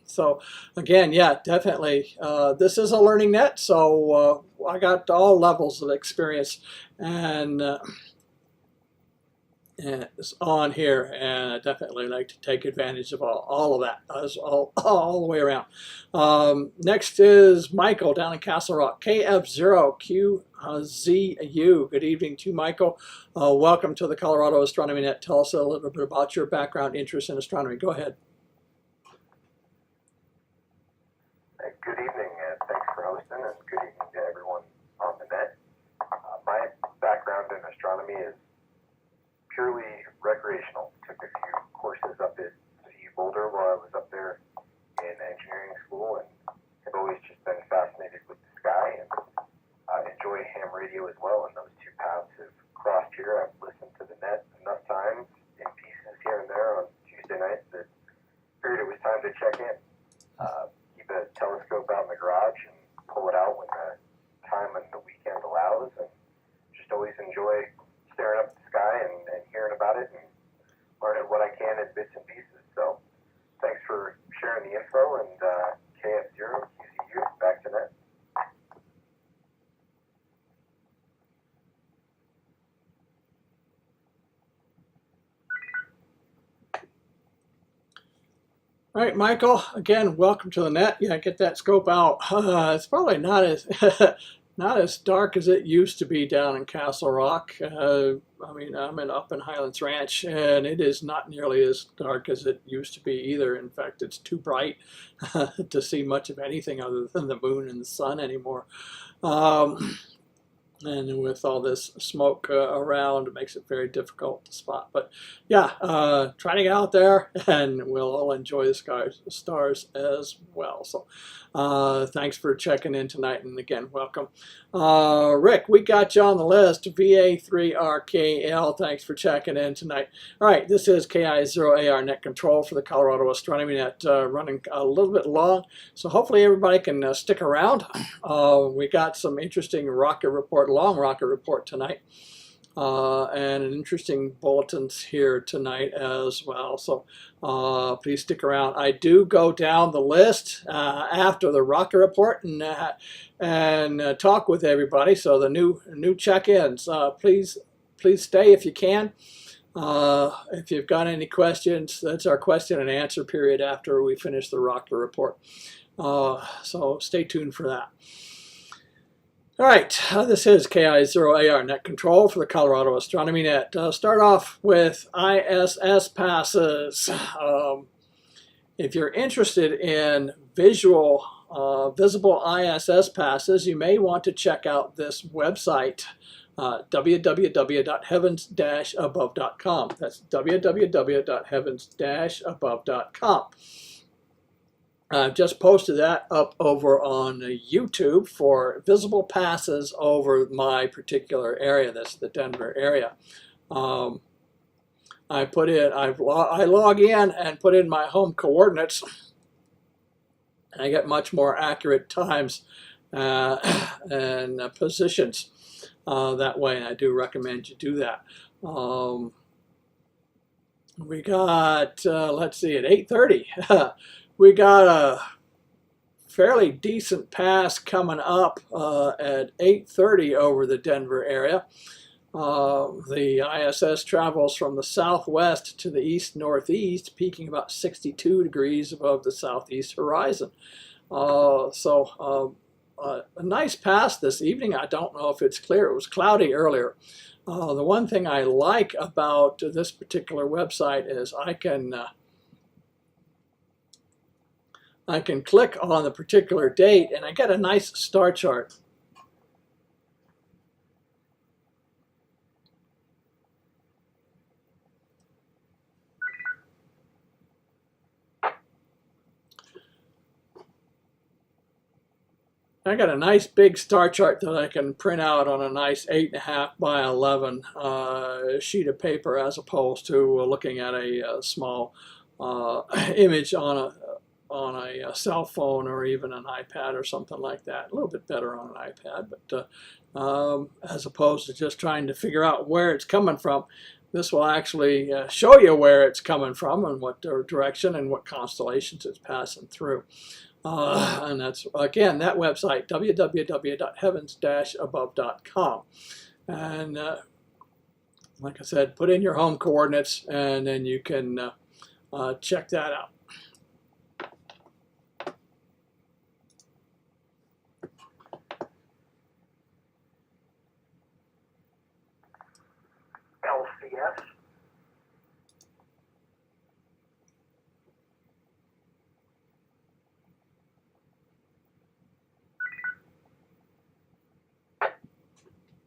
So again, yeah, definitely. This is a learning net, so I got all levels of experience and it's on here, and I definitely like to take advantage of all of that, all the way around. Next is Michael down in Castle Rock, KF0QZU. Good evening to you, Michael. Welcome to the Colorado Astronomy Net. Tell us a little bit about your background interest in astronomy. Go ahead. Good evening, and thanks for hosting, and good evening to everyone on the net. My background in astronomy is purely recreational. Took a few courses up at CU Boulder while I was up there in engineering school, and have always just been fascinated with the sky, and enjoy ham radio as well, and those two paths have crossed here. I've listened to the net enough times in pieces here and there on Tuesday nights that figured it was time to check in. Keep a telescope out in the garage and pull it out when the time and the weekend allows, and just always enjoy staring up at the sky and hearing about it and learning what I can in bits and pieces. So thanks for sharing the info, and KF0QZU, back to net. All right, Michael, again, welcome to the net. Yeah, get that scope out. It's probably not as not as dark as it used to be down in Castle Rock. I mean, I'm up in Highlands Ranch, and it is not nearly as dark as it used to be either. In fact, it's too bright to see much of anything other than the moon and the sun anymore. And with all this smoke around, it makes it very difficult to spot. But yeah, try to get out there, and we'll all enjoy the stars as well. So thanks for checking in tonight, and again, welcome. Rick, we got you on the list, VA3RKL. Thanks for checking in tonight. All right, this is KI0AR Net Control for the Colorado Astronomy Net, running a little bit long, so hopefully everybody can stick around. We got some interesting long rocket report tonight, and an interesting bulletins here tonight as well. So please stick around. I do go down the list after the rocket report and talk with everybody. So the new check-ins, please stay if you can. If you've got any questions, that's our question and answer period after we finish the rocket report. So stay tuned for that. All right, this is KI0AR Net Control for the Colorado Astronomy Net. Start off with ISS passes. If you're interested in visible ISS passes, you may want to check out this website, www.heavens-above.com. That's www.heavens-above.com. I've just posted that up over on YouTube for visible passes over my particular area. That's the Denver area. I log in and put in my home coordinates, and I get much more accurate times and positions that way, and I do recommend you do that. We got, let's see, at 8:30. We got a fairly decent pass coming up at 8:30 over the Denver area. The ISS travels from the southwest to the east-northeast, peaking about 62 degrees above the southeast horizon. A nice pass this evening. I don't know if it's clear. It was cloudy earlier. The one thing I like about this particular website is I can click on the particular date and I get a nice star chart. I got a nice big star chart that I can print out on a nice 8.5 by 11 sheet of paper, as opposed to looking at a small image on a cell phone or even an iPad or something like that. A little bit better on an iPad, but as opposed to just trying to figure out where it's coming from. This will actually show you where it's coming from and what direction and what constellations it's passing through. And that's, again, that website, www.heavens-above.com. And like I said, put in your home coordinates and then you can check that out. LCS.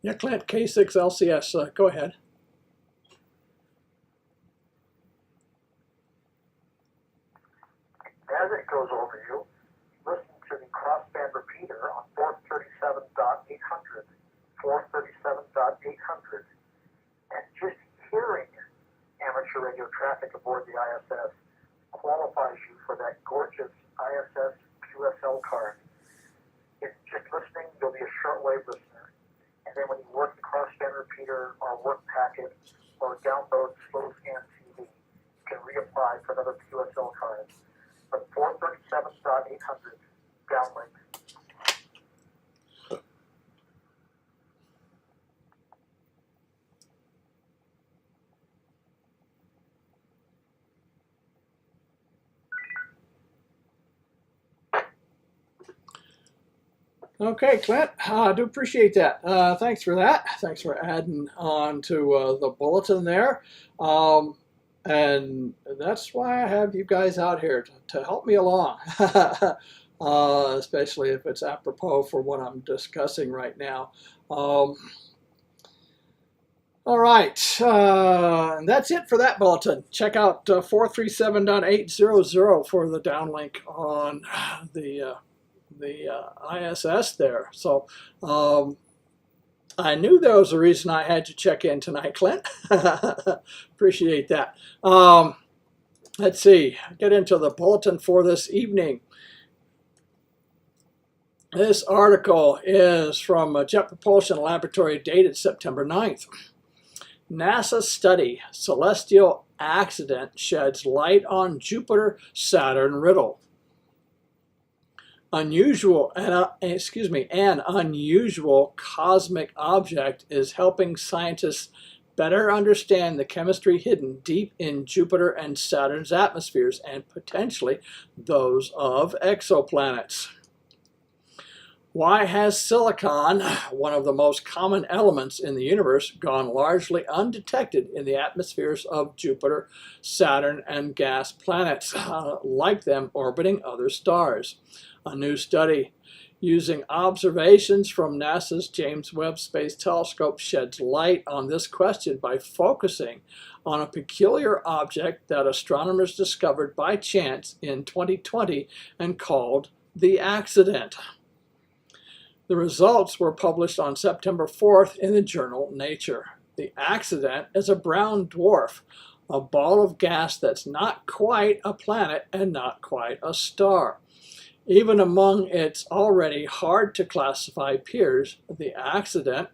Yeah, Clint, K6 LCS, go ahead. As it goes over you, listen to the crossband repeater on 437.800, 437.800, and just hearing amateur radio traffic aboard the ISS qualifies you for that gorgeous ISS QSL card. It's just listening, you'll be a shortwave listener. And then when you work the crossband repeater or work packet or download slow scan TV, you can reapply for another QSL card. From 437.800 downlink. Okay, Clint, I do appreciate that. Thanks for that. Thanks for adding on to the bulletin there. And that's why I have you guys out here to help me along, especially if it's apropos for what I'm discussing right now. All right, and that's it for that bulletin. Check out 437.800 for the downlink on the ISS there. So I knew there was a reason I had you check in tonight, Clint. Appreciate that. Let's see, get into the bulletin for this evening. This article is from Jet Propulsion Laboratory dated September 9th. NASA study, celestial accident sheds light on Jupiter-Saturn riddle. An unusual cosmic object is helping scientists better understand the chemistry hidden deep in Jupiter and Saturn's atmospheres and potentially those of exoplanets. Why has silicon, one of the most common elements in the universe, gone largely undetected in the atmospheres of Jupiter, Saturn, and gas planets, like them orbiting other stars? A new study using observations from NASA's James Webb Space Telescope sheds light on this question by focusing on a peculiar object that astronomers discovered by chance in 2020 and called the accident. The results were published on September 4th in the journal Nature. The accident is a brown dwarf, a ball of gas that's not quite a planet and not quite a star. Even among its already hard to classify peers, the accident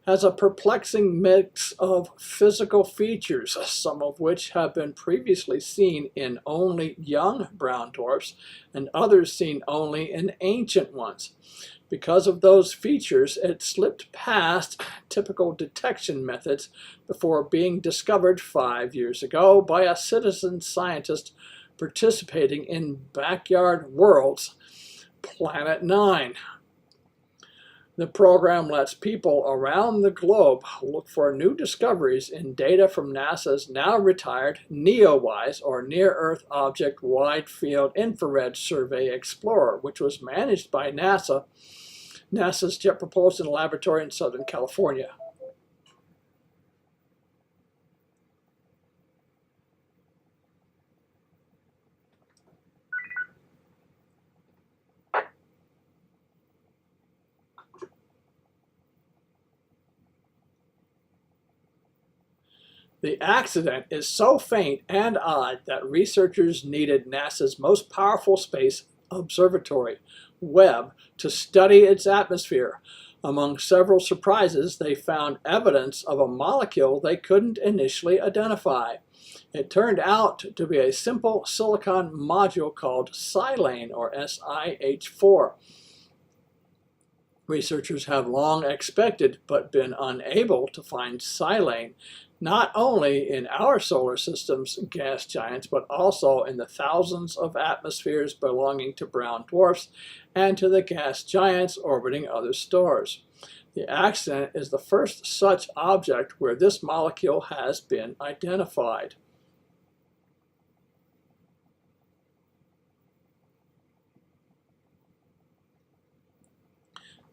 has a perplexing mix of physical features, some of which have been previously seen in only young brown dwarfs and others seen only in ancient ones. Because of those features, it slipped past typical detection methods before being discovered 5 years ago by a citizen scientist participating in Backyard World's Planet 9. The program lets people around the globe look for new discoveries in data from NASA's now retired NEOWISE, or Near Earth Object Wide Field Infrared Survey Explorer, which was managed by NASA's Jet Propulsion Laboratory in Southern California. The accident is so faint and odd that researchers needed NASA's most powerful space observatory, Webb, to study its atmosphere. Among several surprises, they found evidence of a molecule they couldn't initially identify. It turned out to be a simple silicon module called silane, or SiH4. Researchers have long expected but been unable to find silane, not only in our solar system's gas giants, but also in the thousands of atmospheres belonging to brown dwarfs and to the gas giants orbiting other stars. The accident is the first such object where this molecule has been identified.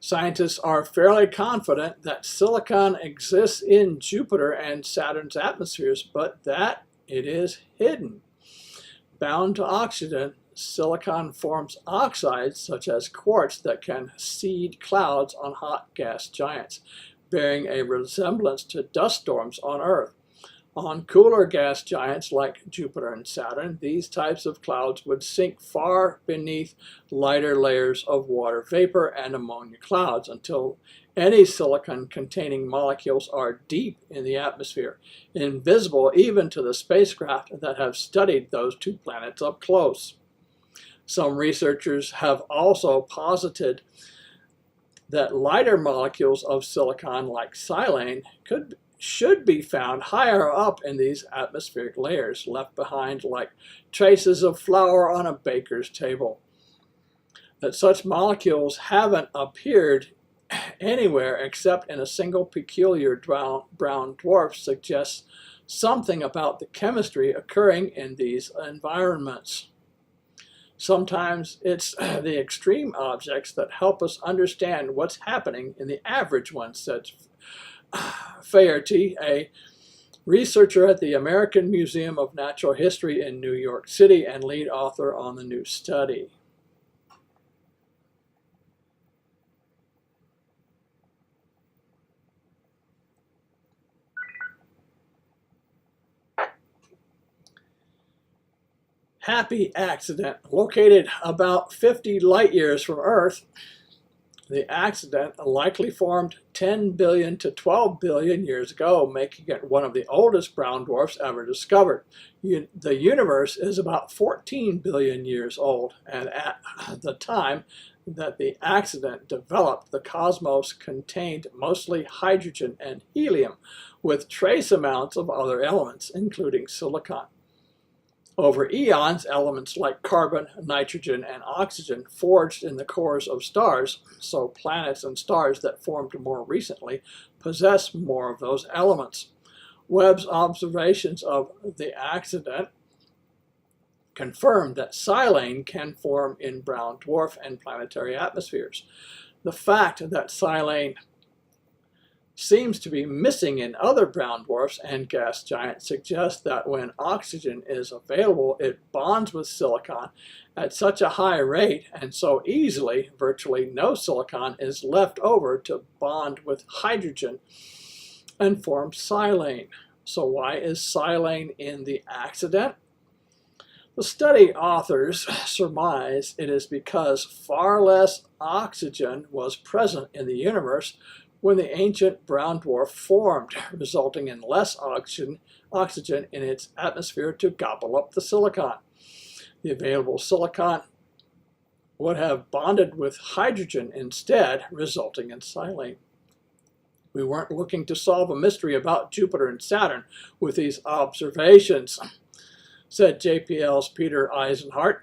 Scientists are fairly confident that silicon exists in Jupiter and Saturn's atmospheres, but that it is hidden. Bound to oxygen, silicon forms oxides such as quartz that can seed clouds on hot gas giants, bearing a resemblance to dust storms on Earth. On cooler gas giants like Jupiter and Saturn, these types of clouds would sink far beneath lighter layers of water vapor and ammonia clouds until any silicon-containing molecules are deep in the atmosphere, invisible even to the spacecraft that have studied those two planets up close. Some researchers have also posited that lighter molecules of silicon like silane should be found higher up in these atmospheric layers, left behind like traces of flour on a baker's table. That such molecules haven't appeared anywhere except in a single peculiar brown dwarf suggests something about the chemistry occurring in these environments. Sometimes it's the extreme objects that help us understand what's happening in the average ones, said Faherty, a researcher at the American Museum of Natural History in New York City and lead author on the new study. Happy accident. Located about 50 light years from Earth, the accident likely formed 10 billion to 12 billion years ago, making it one of the oldest brown dwarfs ever discovered. The universe is about 14 billion years old, and at the time that the accident developed, the cosmos contained mostly hydrogen and helium, with trace amounts of other elements, including silicon. Over eons, elements like carbon, nitrogen, and oxygen forged in the cores of stars, so planets and stars that formed more recently possess more of those elements. Webb's observations of the accident confirmed that silane can form in brown dwarf and planetary atmospheres. The fact that silane seems to be missing in other brown dwarfs and gas giants suggests that when oxygen is available, it bonds with silicon at such a high rate and so easily, virtually no silicon is left over to bond with hydrogen and form silane. So why is silane in the accident? The study authors surmise it is because far less oxygen was present in the universe when the ancient brown dwarf formed, resulting in less oxygen in its atmosphere to gobble up the silicon. The available silicon would have bonded with hydrogen instead, resulting in silane. We weren't looking to solve a mystery about Jupiter and Saturn with these observations, said JPL's Peter Eisenhart,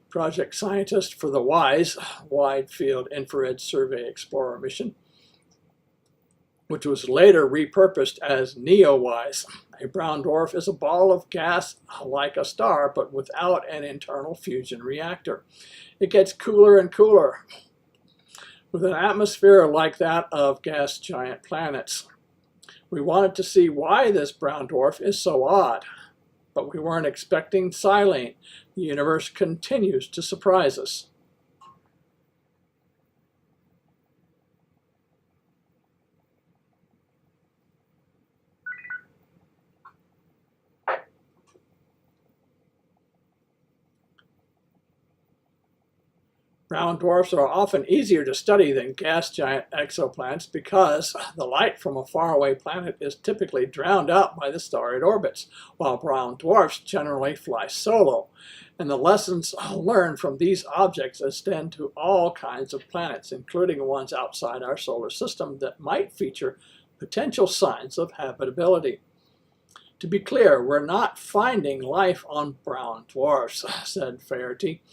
project scientist for the WISE, Wide Field Infrared Survey Explorer mission. which was later repurposed as NEOWISE. A brown dwarf is a ball of gas like a star, but without an internal fusion reactor. It gets cooler and cooler, with an atmosphere like that of gas giant planets. We wanted to see why this brown dwarf is so odd, but we weren't expecting silane. The universe continues to surprise us. Brown dwarfs are often easier to study than gas giant exoplanets because the light from a faraway planet is typically drowned out by the star it orbits, while brown dwarfs generally fly solo. And the lessons learned from these objects extend to all kinds of planets, including ones outside our solar system that might feature potential signs of habitability. To be clear, we're not finding life on brown dwarfs, said Faherty.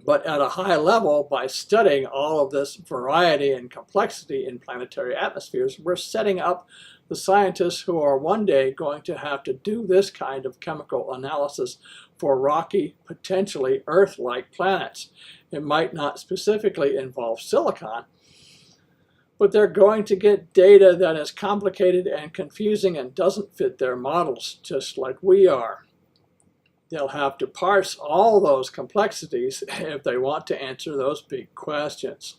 But at a high level, by studying all of this variety and complexity in planetary atmospheres, we're setting up the scientists who are one day going to have to do this kind of chemical analysis for rocky, potentially Earth-like planets. It might not specifically involve silicon, but they're going to get data that is complicated and confusing and doesn't fit their models, just like we are. They'll have to parse all those complexities if they want to answer those big questions.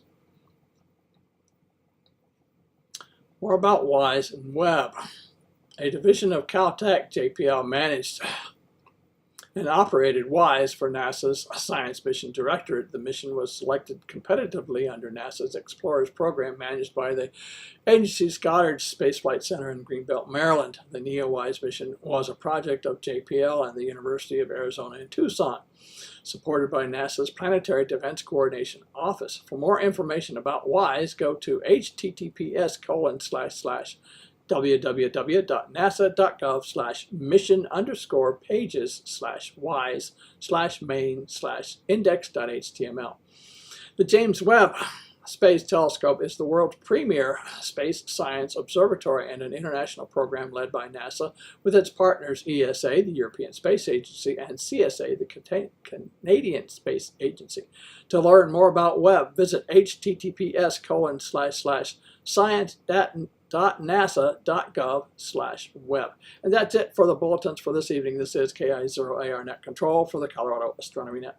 More about WISE and Webb. A division of Caltech, JPL managed and operated WISE for NASA's Science Mission Directorate. The mission was selected competitively under NASA's Explorers program managed by the agency's Goddard Space Flight Center in Greenbelt, Maryland. The NEOWISE mission was a project of JPL and the University of Arizona in Tucson, supported by NASA's Planetary Defense Coordination Office. For more information about WISE, go to https://www.nasa.gov/mission_pages/wise/main/index.html. The James Webb Space Telescope is the world's premier space science observatory and an international program led by NASA with its partners ESA, the European Space Agency, and CSA, the Canadian Space Agency. To learn more about Webb, visit https://science.nasa.gov/web. And that's it for the bulletins for this evening. This is KI0AR Net Control for the Colorado Astronomy Net.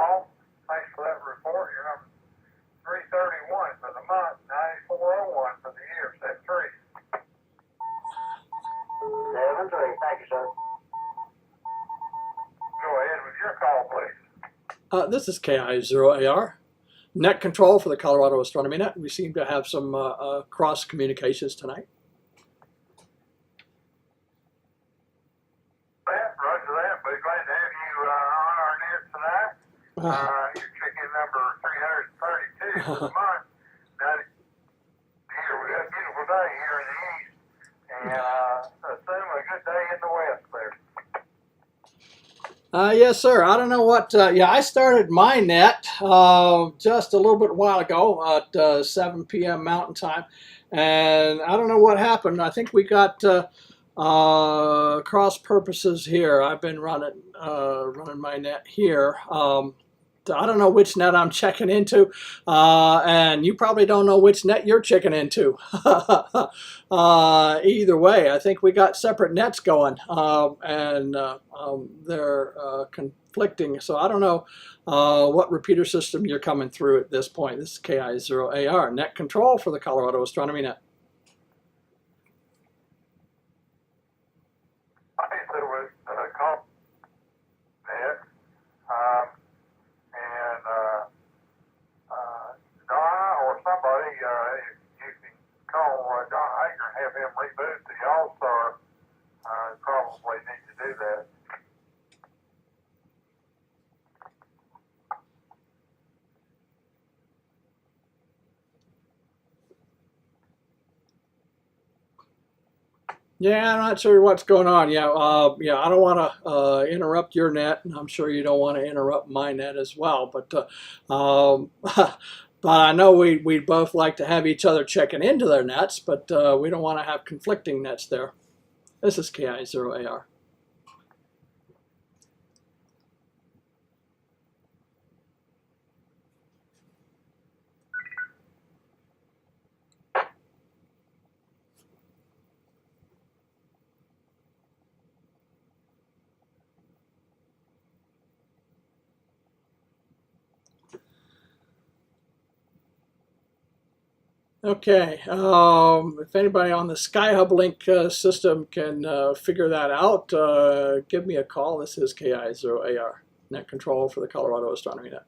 Paul, thanks for that report. You're number 331 for the month, 9401 for the year, 7-3. 7-3, thank you, sir. Go ahead with your call, please. This is KI0AR Net Control for the Colorado Astronomy Net. We seem to have some cross communications tonight. Roger that. We're glad to have you on our net tonight. You're checking number 332 for the month. Now, here we got a beautiful day here in the east, and assume a good day in the west there. Yes, sir. I don't know what. I started my net just a little bit while ago at 7 p.m. Mountain Time, and I don't know what happened. I think we got cross purposes here. I've been running my net here. I don't know which net I'm checking into, and you probably don't know which net you're checking into. Either way, I think we got separate nets going, and they're conflicting. So I don't know what repeater system you're coming through at this point. This is KI0AR, Net Control for the Colorado Astronomy Net. I think there was a call Yeah, I'm not sure what's going on. Yeah, yeah, I don't want to interrupt your net, and I'm sure you don't want to interrupt my net as well. But but I know we'd both like to have each other checking into their nets, but we don't want to have conflicting nets there. This is KI0AR. Okay, if anybody on the SkyHub Link system can figure that out, give me a call. This is KI0AR, net control for the Colorado Astronomy Net.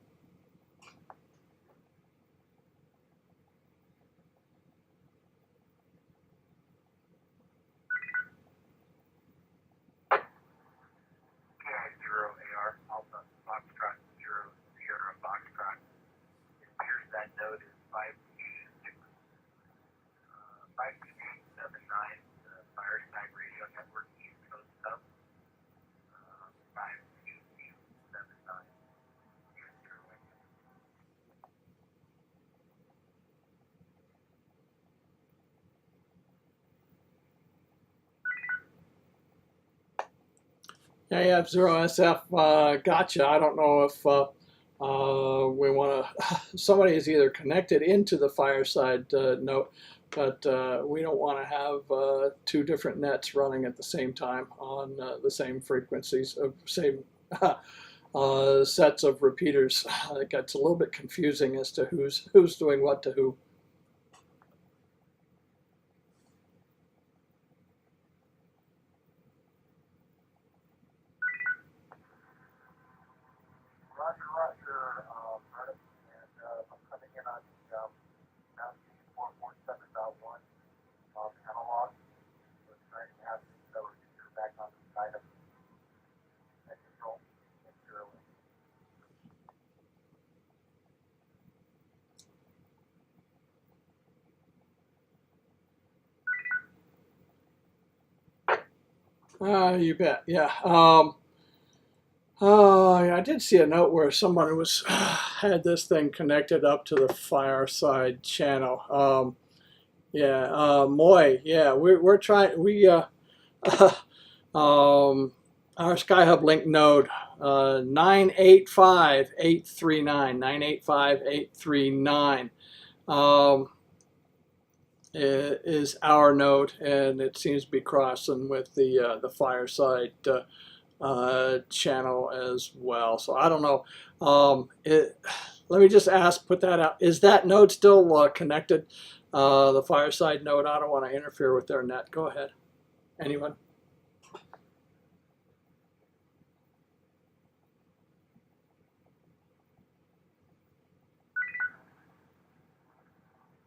KI0AR, Alpha, Foxtrot, 0, Sierra, Foxtrot. It appears that node is 52879, the Fireside Radio Network East Coast Hub, 52879. Yeah, 0SF, gotcha. I don't know if we want to, somebody is either connected into the Fireside node, but we don't want to have two different nets running at the same time on the same frequencies, same sets of repeaters. It gets a little bit confusing as to who's doing what to who. Roger, Brennan, and I'm coming in on the 447.1 analog. So trying to have this repeater back on the side of that control. You bet. Yeah. I did see a note where someone was had this thing connected up to the Fireside channel. Yeah, Moy. Yeah, we're trying. Our SkyHub Link node 985839 985839 is our node, and it seems to be crossing with the Fireside channel as well. So I don't know. Let me just ask, put that out. Is that node still connected? The Fireside node. I don't want to interfere with their net. Go ahead. Anyone?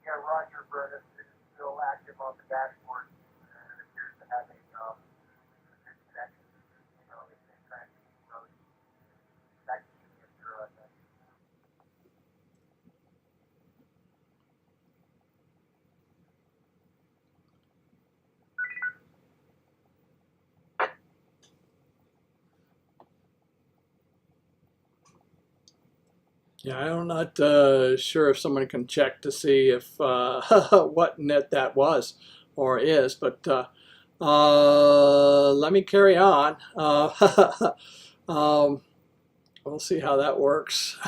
Yeah, Roger, Brennan is still active on the dashboard and appears to have a good connection. It's transmitting mode. Back to you, Mr. Yeah, I'm not sure if someone can check to see if what net that was or is, but let me carry on. We'll see how that works.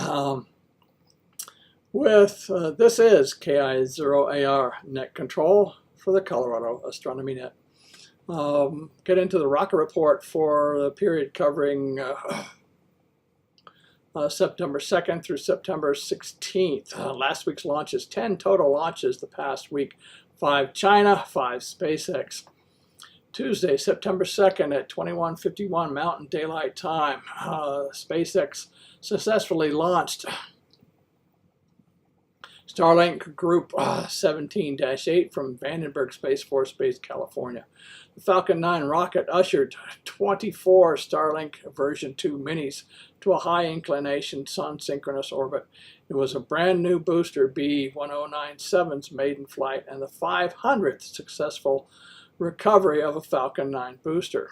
This is KI0AR net control for the Colorado Astronomy Net. Get into the rocket report for the period covering September 2nd through September 16th. Last week's launches, 10 total launches the past week, 5 China, 5 SpaceX. Tuesday, September 2nd at 21:51 Mountain Daylight Time, SpaceX successfully launched Starlink Group 17-8 from Vandenberg Space Force Base, California. The Falcon 9 rocket ushered 24 Starlink version 2 minis to a high inclination sun synchronous orbit. It was a brand new booster B1097's maiden flight and the 500th successful recovery of a Falcon 9 booster.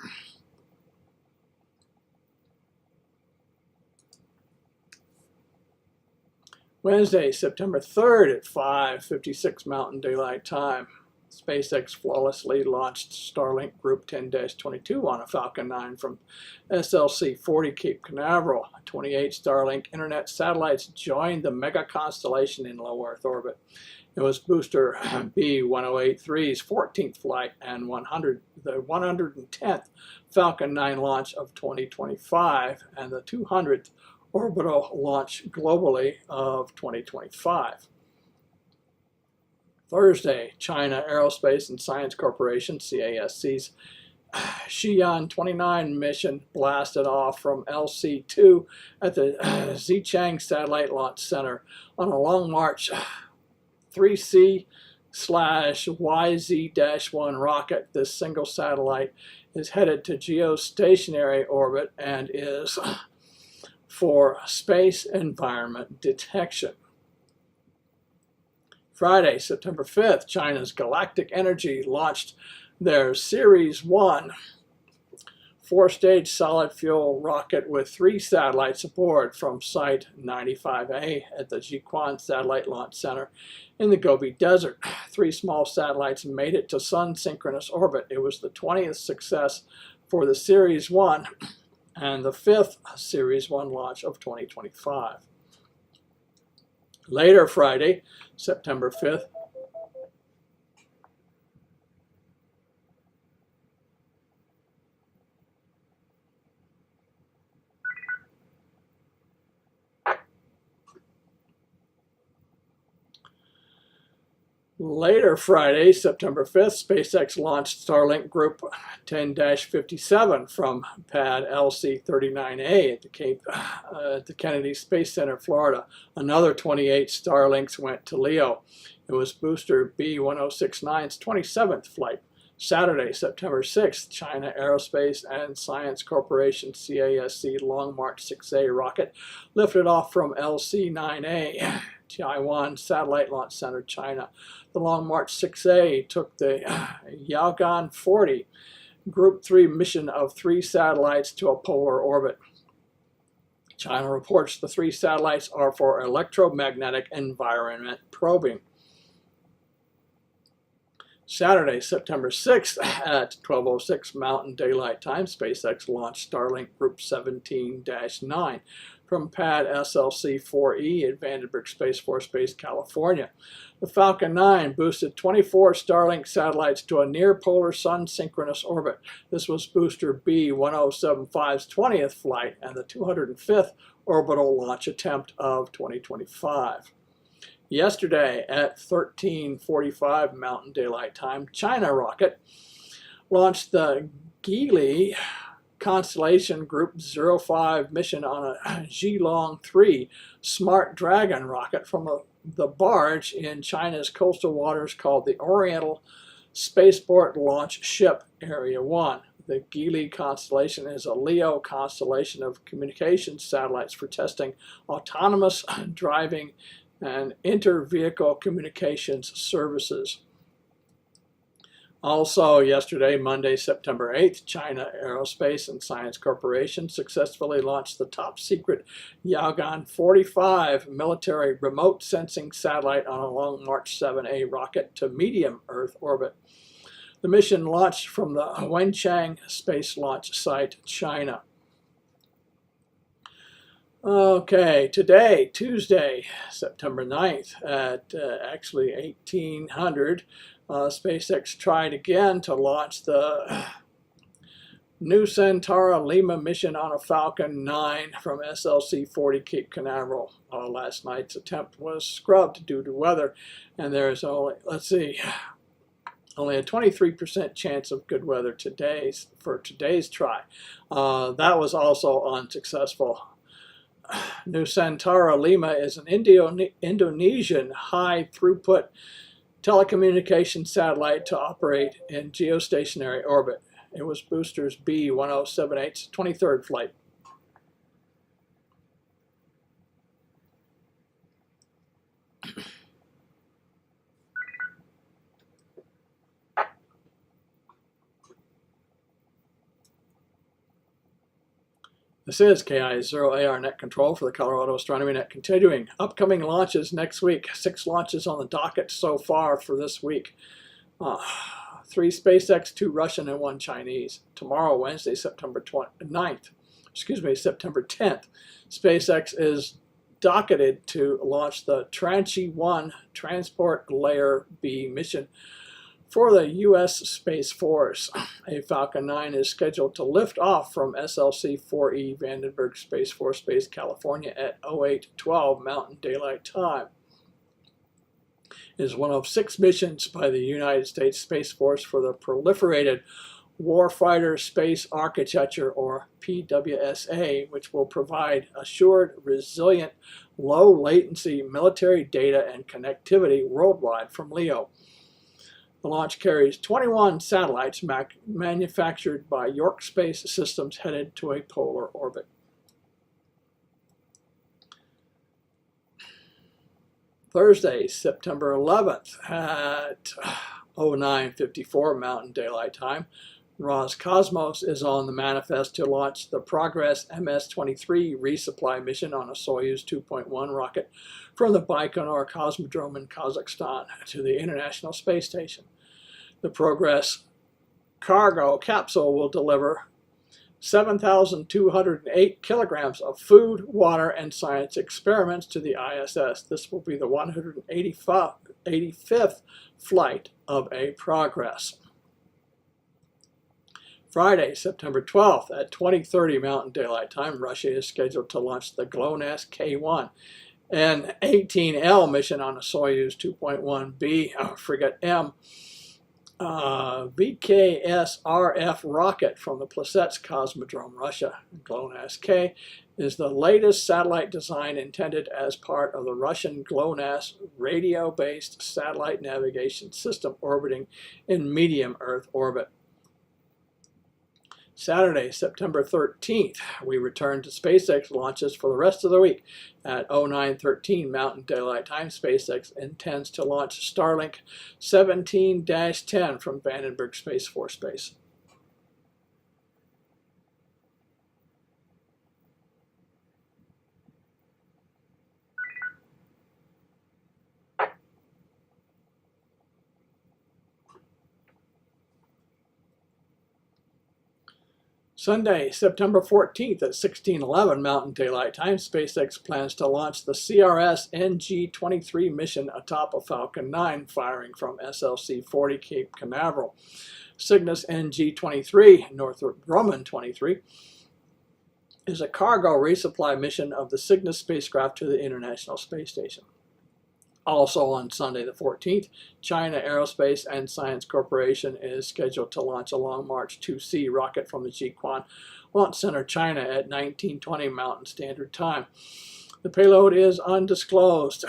Wednesday, September 3rd at 5:56 Mountain Daylight Time, SpaceX flawlessly launched Starlink Group 10-22 on a Falcon 9 from SLC-40 Cape Canaveral. 28 Starlink internet satellites joined the mega constellation in low Earth orbit. It was booster B1083's 14th flight and the 110th Falcon 9 launch of 2025 and the 200th orbital launch globally of 2025. Thursday, China Aerospace and Science Corporation, CASC's Xi'an 29 mission blasted off from LC-2 at the Xichang Satellite Launch Center on a Long March 3C/YZ-1 rocket. This single satellite is headed to geostationary orbit and is for space environment detection. Friday, September 5th, China's Galactic Energy launched their Series 1 four-stage solid fuel rocket with 3 satellites aboard from Site 95A at the Jiuquan Satellite Launch Center in the Gobi Desert. 3 small satellites made it to sun-synchronous orbit. It was the 20th success for the Series 1 and the 5th Series 1 launch of 2025. Later Friday, September 5th, SpaceX launched Starlink Group 10-57 from pad LC-39A at the Kennedy Space Center, Florida. Another 28 Starlinks went to LEO. It was booster B1069's 27th flight. Saturday, September 6th, China Aerospace and Science Corporation CASC Long March 6A rocket lifted off from LC-9A, Taiwan Satellite Launch Center, China. The Long March 6A took the Yaogan 40 Group 3 mission of 3 satellites to a polar orbit. China reports the 3 satellites are for electromagnetic environment probing. Saturday, September 6th at 12:06 Mountain Daylight Time, SpaceX launched Starlink Group 17-9 from pad SLC-4E at Vandenberg Space Force Base, California. The Falcon 9 boosted 24 Starlink satellites to a near-polar sun-synchronous orbit. This was booster B1075's 20th flight and the 205th orbital launch attempt of 2025. Yesterday at 13:45 Mountain Daylight Time, China rocket launched the Geely Constellation Group 05 mission on a Zhilong 3 Smart Dragon rocket from the barge in China's coastal waters called the Oriental Spaceport Launch Ship Area 1. The Geely constellation is a LEO constellation of communications satellites for testing autonomous driving and inter-vehicle communications services. Also yesterday, Monday, September 8th, China Aerospace and Science Corporation successfully launched the top-secret Yaogan 45 military remote sensing satellite on a Long March 7A rocket to medium Earth orbit. The mission launched from the Wenchang Space Launch Site, China. Okay, today, Tuesday, September 9th at actually 1800, SpaceX tried again to launch the New Centaur Lima mission on a Falcon 9 from SLC-40 Cape Canaveral. Last night's attempt was scrubbed due to weather, and there's only, only a 23% chance of good weather for today's try. That was also unsuccessful. New Centaur Lima is an Indonesian high-throughput telecommunications satellite to operate in geostationary orbit. It was boosters B1078's 23rd flight. This is KI0AR Net Control for the Colorado Astronomy Net. Continuing upcoming launches next week. 6 launches on the docket so far for this week. 3 SpaceX, 2 Russian, and 1 Chinese. Tomorrow, Wednesday, September 10th, SpaceX is docketed to launch the Tranche-1 Transport Layer B mission for the U.S. Space Force. A Falcon 9 is scheduled to lift off from SLC-4E Vandenberg Space Force Base, California at 08:12 Mountain Daylight Time. It is one of 6 missions by the United States Space Force for the Proliferated Warfighter Space Architecture, or PWSA, which will provide assured, resilient, low-latency military data and connectivity worldwide from LEO. The launch carries 21 satellites manufactured by York Space Systems headed to a polar orbit. Thursday, September 11th at 09:54 Mountain Daylight Time, Roscosmos is on the manifest to launch the Progress MS-23 resupply mission on a Soyuz 2.1 rocket from the Baikonur Cosmodrome in Kazakhstan to the International Space Station. The Progress cargo capsule will deliver 7,208 kilograms of food, water, and science experiments to the ISS. This will be the 185th flight of a Progress. Friday, September 12th at 20:30 Mountain Daylight Time, Russia is scheduled to launch the GLONASS K-1, an 18L mission on a Soyuz 2.1B frigate M VKS-RF rocket from the Plesetsk Cosmodrome, Russia. GLONASS-K is the latest satellite design intended as part of the Russian GLONASS radio-based satellite navigation system orbiting in medium Earth orbit. Saturday, September 13th, we return to SpaceX launches for the rest of the week. At 09:13 Mountain Daylight Time, SpaceX intends to launch Starlink 17-10 from Vandenberg Space Force Base. Sunday, September 14th at 16:11 Mountain Daylight Time, SpaceX plans to launch the CRS-NG-23 mission atop a Falcon 9 firing from SLC-40 Cape Canaveral. Cygnus NG-23, Northrop Grumman 23, is a cargo resupply mission of the Cygnus spacecraft to the International Space Station. Also on Sunday the 14th, China Aerospace and Science Corporation is scheduled to launch a Long March 2C rocket from the Jiuquan Launch Center, China at 19:20 Mountain Standard Time. The payload is undisclosed.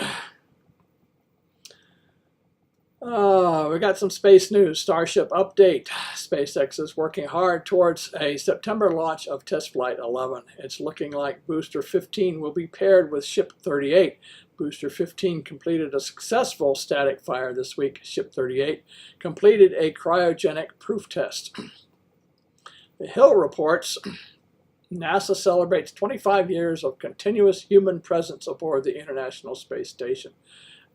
We got some space news. Starship update. SpaceX is working hard towards a September launch of Test Flight 11. It's looking like Booster 15 will be paired with Ship 38. Booster 15 completed a successful static fire this week. Ship 38 completed a cryogenic proof test. The Hill reports NASA celebrates 25 years of continuous human presence aboard the International Space Station.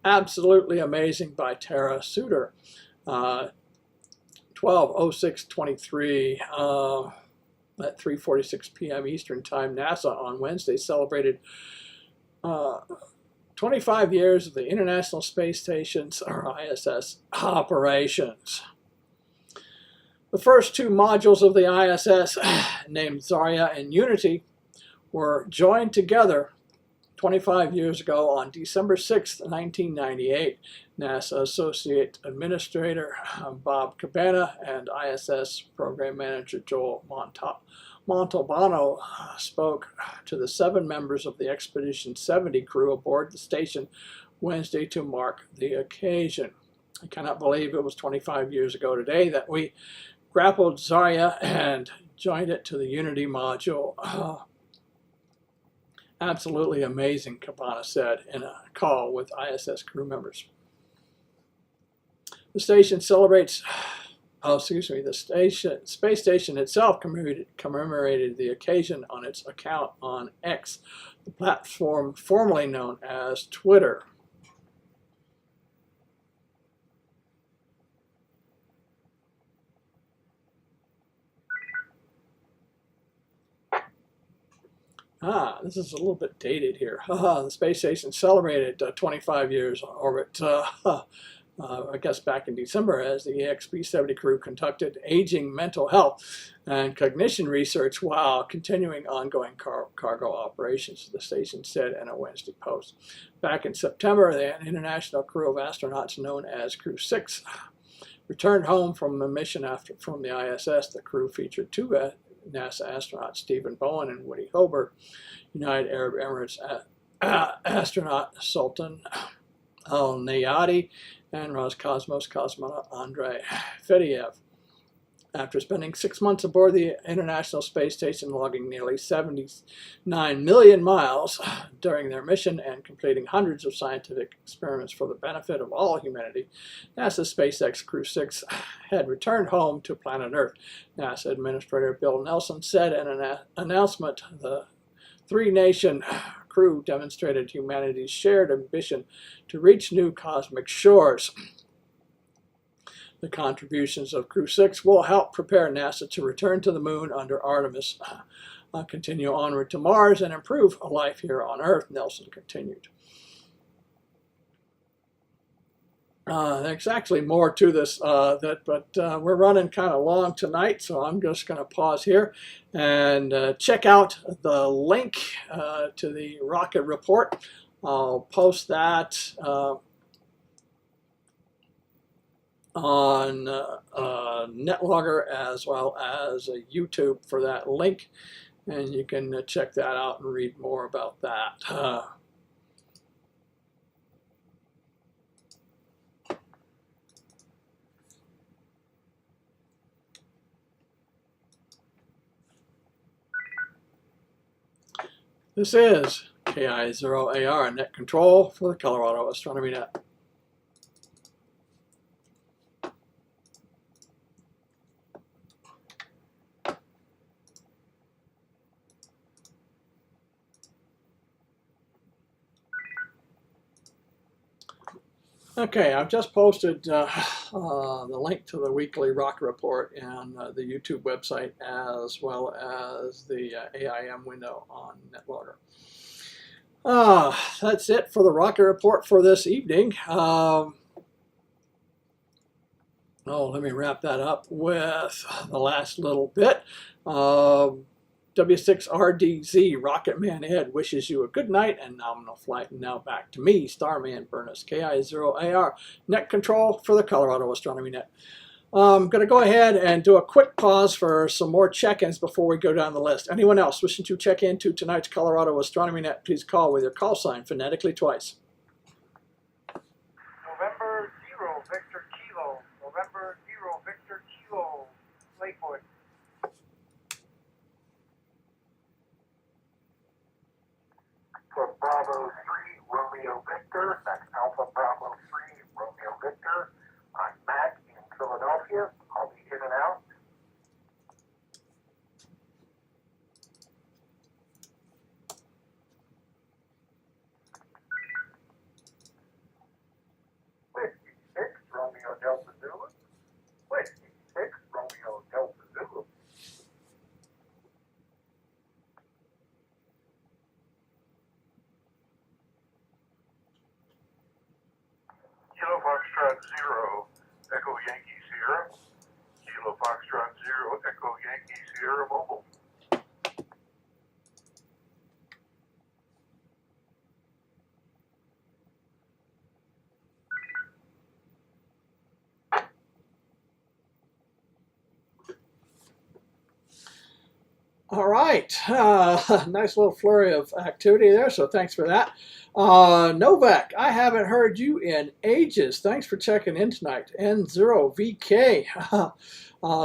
Absolutely amazing by Tara Suter. 12:06:23 at 3:46 p.m. Eastern Time. NASA on Wednesday celebrated 25 years of the International Space Station's, or ISS, operations. The first 2 modules of the ISS, named Zarya and Unity, were joined together 25 years ago on December 6, 1998. NASA Associate Administrator Bob Cabana and ISS Program Manager Joel Montalbano spoke to the 7 members of the Expedition 70 crew aboard the station Wednesday to mark the occasion. I cannot believe it was 25 years ago today that we grappled Zarya and joined it to the Unity module. Absolutely amazing, Cabana said in a call with ISS crew members. The station celebrates the space station itself commemorated the occasion on its account on X, the platform formerly known as Twitter. This is a little bit dated here. The space station celebrated 25 years on orbit, I guess back in December, as the EXP-70 crew conducted aging mental health and cognition research while continuing ongoing cargo operations, the station said in a Wednesday post. Back in September, the international crew of astronauts known as Crew 6 returned home from a mission from the ISS. The crew featured two NASA astronauts, Stephen Bowen and Woody Hobart, United Arab Emirates astronaut Sultan Al-Nayati, and Roscosmos cosmonaut Andrei Fedyaev. After spending 6 months aboard the International Space Station, logging nearly 79 million miles during their mission and completing hundreds of scientific experiments for the benefit of all humanity, NASA SpaceX Crew 6 had returned home to planet Earth. NASA Administrator Bill Nelson said in an announcement, the three-nation crew demonstrated humanity's shared ambition to reach new cosmic shores. The contributions of Crew 6 will help prepare NASA to return to the moon under Artemis, continue onward to Mars, and improve life here on Earth, Nelson continued. There's actually more to this, but we're running kind of long tonight, so I'm just going to pause here and check out the link to the rocket report. I'll post that on NetLogger as well as YouTube for that link, and you can check that out and read more about that. This is KI0AR Net Control for the Colorado Astronomy Net. Okay, I've just posted the link to the weekly rocket report on the YouTube website, as well as the AIM window on NetLogger. That's it for the rocket report for this evening. Let me wrap that up with the last little bit. W6RDZ Rocket Man Ed wishes you a good night and nominal flight. And now back to me, Starman Burnus, KI0AR Net Control for the Colorado Astronomy Net. I'm going to go ahead and do a quick pause for some more check-ins before we go down the list. Anyone else wishing to check into tonight's Colorado Astronomy Net, please call with your call sign phonetically twice. November 0, Victor Kilo. November 0, Victor Kilo, Lakewood. For Bravo 3, Romeo Victor, that's Alpha Bravo 3, Romeo Victor. I'm Matt in Philadelphia. I'll be in and out. Whiskey 6, Romeo Delta Zulu. Whiskey 6, Romeo Delta Zulu. Kilo Foxtrot 0, Echo Yankee Sierra. Kilo Foxtrot 0, Echo Yankee Sierra Mobile. All right, nice little flurry of activity there, so thanks for that. Novak, I haven't heard you in ages. Thanks for checking in tonight. N0VK,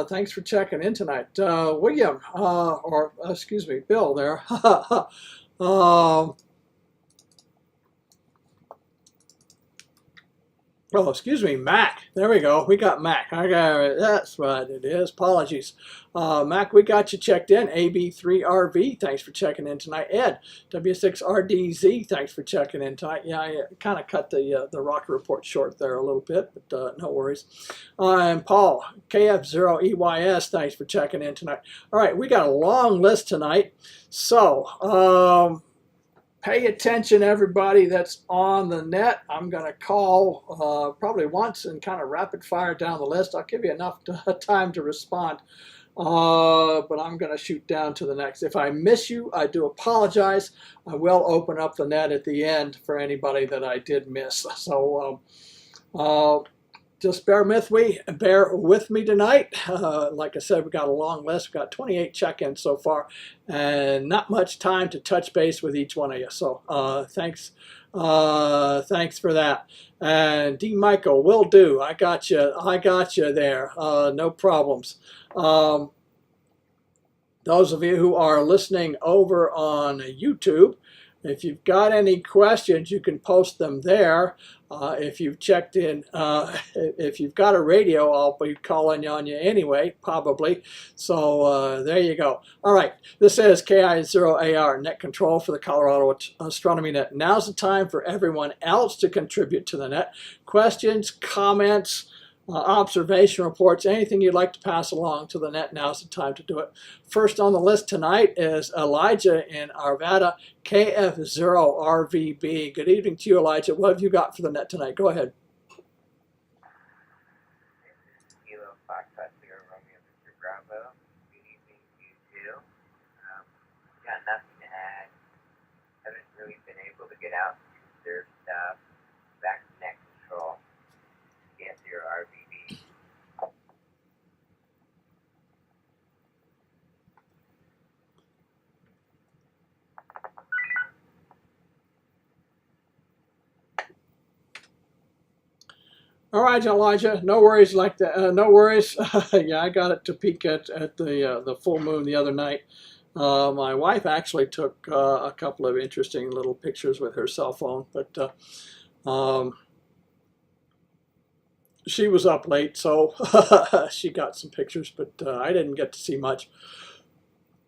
thanks for checking in tonight. William, excuse me, Bill there. Oh, excuse me, Mac. There we go. We got Mac. I got it. That's what it is. Apologies. Mac, we got you checked in. AB3RV, thanks for checking in tonight. Ed, W6RDZ, thanks for checking in tonight. Yeah, I kind of cut the rocket report short there a little bit, but no worries. And Paul, KF0EYS, thanks for checking in tonight. All right, we got a long list tonight. So, pay attention, everybody that's on the net. I'm going to call probably once and kind of rapid fire down the list. I'll give you enough time to respond, but I'm going to shoot down to the next. If I miss you, I do apologize. I will open up the net at the end for anybody that I did miss. So just bear with me tonight. Like I said, we got a long list. We've got 28 check-ins so far, and not much time to touch base with each one of you. So thanks for that. And D. Michael, will do. I got you there. No problems. Those of you who are listening over on YouTube, if you've got any questions, you can post them there. If you've checked in, if you've got a radio, I'll be calling on you anyway, probably. So there you go. All right, this is KI0AR, Net Control for the Colorado Astronomy Net. Now's the time for everyone else to contribute to the net. Questions, comments, observation reports, anything you'd like to pass along to the net, now's the time to do it. First on the list tonight is Elijah in Arvada, KF0RVB. Good evening to you, Elijah. What have you got for the net tonight? Go ahead. Kilo Foxtrot Sierra Romeo Mr. Bravo. Good evening to you too. Got nothing to add. Haven't really been able to get out and observe stuff. Back to net control. KF0RVB. All right, Elijah. No worries like that. No worries. Yeah, I got it to peek at the full moon the other night. My wife actually took a couple of interesting little pictures with her cell phone, but she was up late, so she got some pictures, but I didn't get to see much.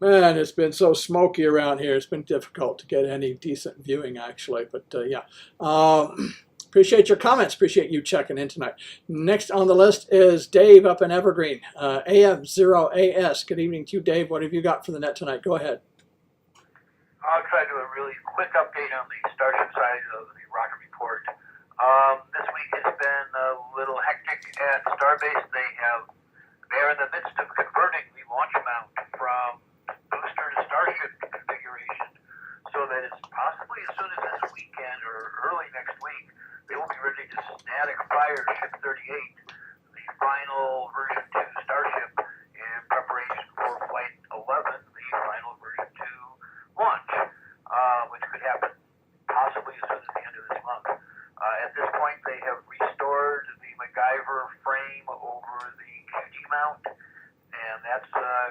Man, it's been so smoky around here. It's been difficult to get any decent viewing, actually. But yeah, appreciate your comments. Appreciate you checking in tonight. Next on the list is Dave up in Evergreen, AF0AS. Good evening to you, Dave. What have you got for the net tonight? Go ahead. I'll try to do a really quick update on the Starship side of the rocket report. This week has been a little hectic at Starbase. They're in the midst of converting the launch mount from booster to Starship configuration, so that it's possibly as soon as this weekend or early next week, they will be ready to static fire Ship 38, the final version 2 Starship, in preparation for Flight 11, the final version 2 launch, which could happen possibly as soon as the end of this month. At this point, they have restored the MacGyver frame over the QD mount, and that's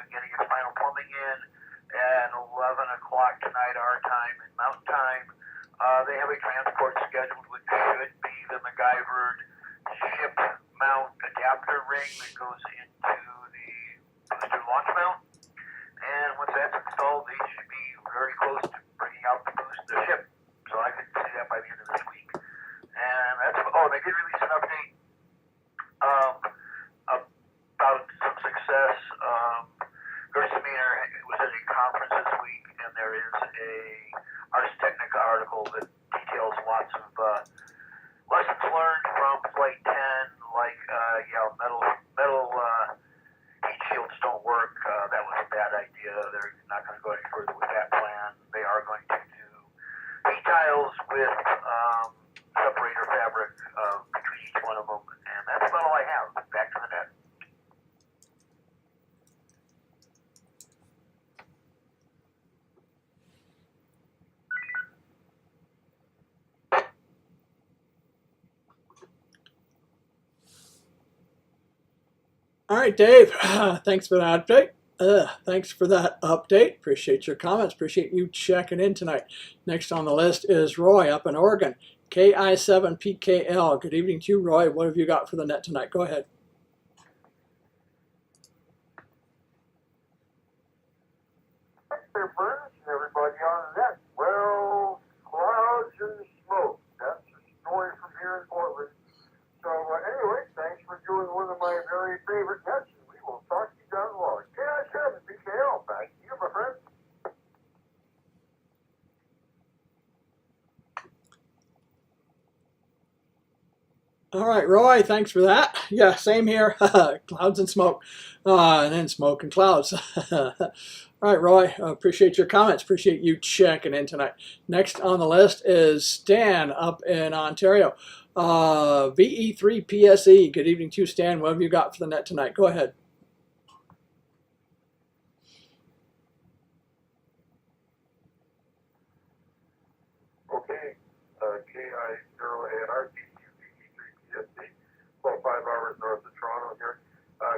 getting its final plumbing in at 11 o'clock tonight, our time and Mountain Time. They have a transport scheduled, which should be the MacGyvered ship mount adapter ring that goes into the booster launch mount. And once that's installed, they should be very close to bringing out the ship. So I could see that by the end of this week. And that's, they did release an update about some success. Gerstminer was at a conference this week, and there is a Ars Technica article that details lots of lessons learned from Flight 10, like metal heat shields don't work. That was a bad idea. They're not going to go any further with that plan. They are going to do heat tiles with separator fabric between each one of them, and that's about all I have. Back to the net. All right, Dave. Thanks for that update. Appreciate your comments. Appreciate you checking in tonight. Next on the list is Roy up in Oregon, KI7PKL. Good evening to you, Roy. What have you got for the net tonight? Go ahead. There, Burns, and everybody on the net. Well, clouds and smoke. That's the story from here in Portland. So anyway, thanks for doing one of my very favorite nets, and we will talk to you down the line. KI7 BKL, back to you, my friend. All right, Roy, thanks for that. Yeah, same here. Clouds and smoke, and then smoke and clouds. All right, Roy, appreciate your comments. Appreciate you checking in tonight. Next on the list is Stan up in Ontario. VE3PSE. Good evening to you, Stan. What have you got for the net tonight? Go ahead. Okay, KI0AR, DQ3PSD, about 5 hours north of Toronto here.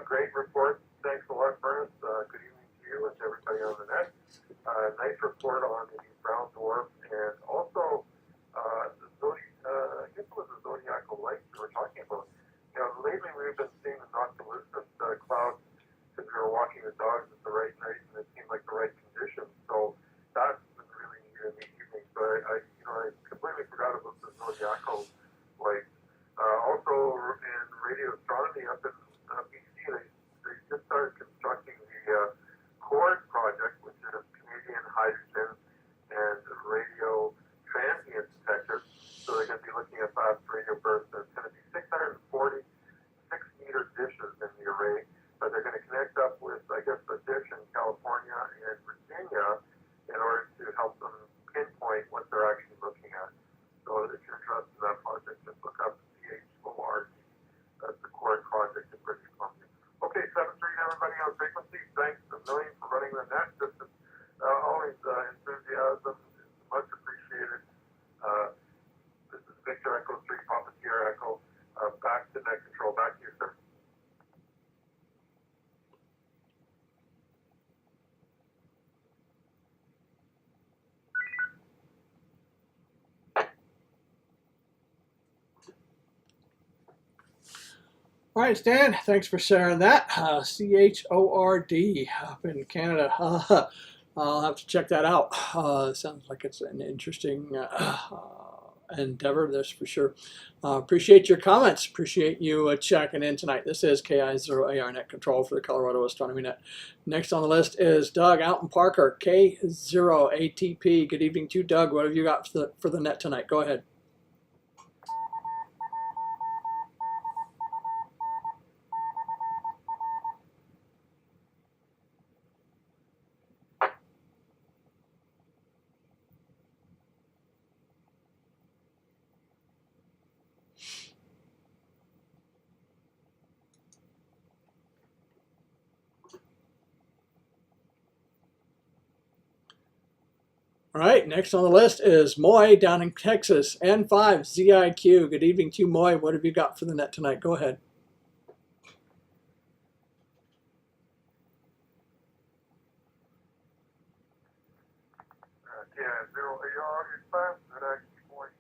Great report. Thanks a lot, Ernest. Good evening to you and to everybody on the net. Nice report on the brown dwarf and also I guess it was the zodiacal light we were talking about. You know, lately we've been seeing the noctilucent clouds because we were walking the dogs at the right night and it seemed like the right conditions. So that's been really neat in the evening. So I completely forgot about the zodiacal light. Also in radio astronomy up in BC, they just started constructing the CORD project, which is Canadian Hydrogen and Radio Transient Detector. So they're going to be looking at fast radio bursts. There's going to be 640 6-meter dishes in the array, but they're going to connect up with, I guess, a dish in California and Virginia in order to help them pinpoint what they're actually looking at. So if you're interested in that project, just look up CHORD. That's the CORD project in British Columbia. Okay, 7-3 everybody on frequency. Thanks a million for running the net. This is always enthusiasm. It's much appreciated. This is Victor Echo 3, Papa Sierra Echo. Back to net control. Back to you, sir. All right, Stan, thanks for sharing that. CHORD up in Canada. I'll have to check that out. Sounds like it's an interesting endeavor, this for sure. Appreciate your comments. Appreciate you checking in tonight. This is KI0AR Net Control for the Colorado Astronomy Net. Next on the list is Doug out in Parker, K0ATP. Good evening to you, Doug. What have you got for the net tonight? Go ahead. All right, next on the list is Moy down in Texas, N5ZIQ. Good evening to you, Moy. What have you got for the net tonight? Go ahead. KI0AR is fine. That actually point.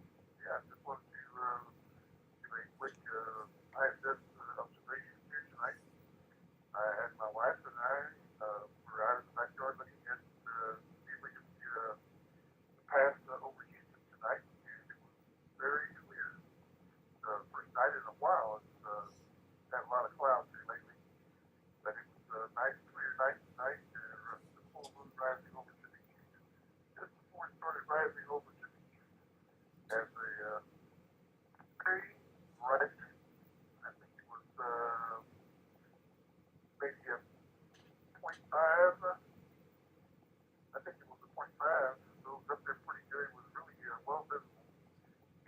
Yeah, I just wanted to do a quick ISS observation here tonight. I had my wife and I were out in the backyard looking at see if we could see pass over Houston tonight, and it was very clear. First night in a while. It's had a lot of clouds here lately, but it was a nice, clear night tonight. The full moon rising over to the east. Just before it started rising over to the east, as a very bright, I think it was maybe a 0.5. I think it was a 0.5. So it was up there pretty good. It was really well visible.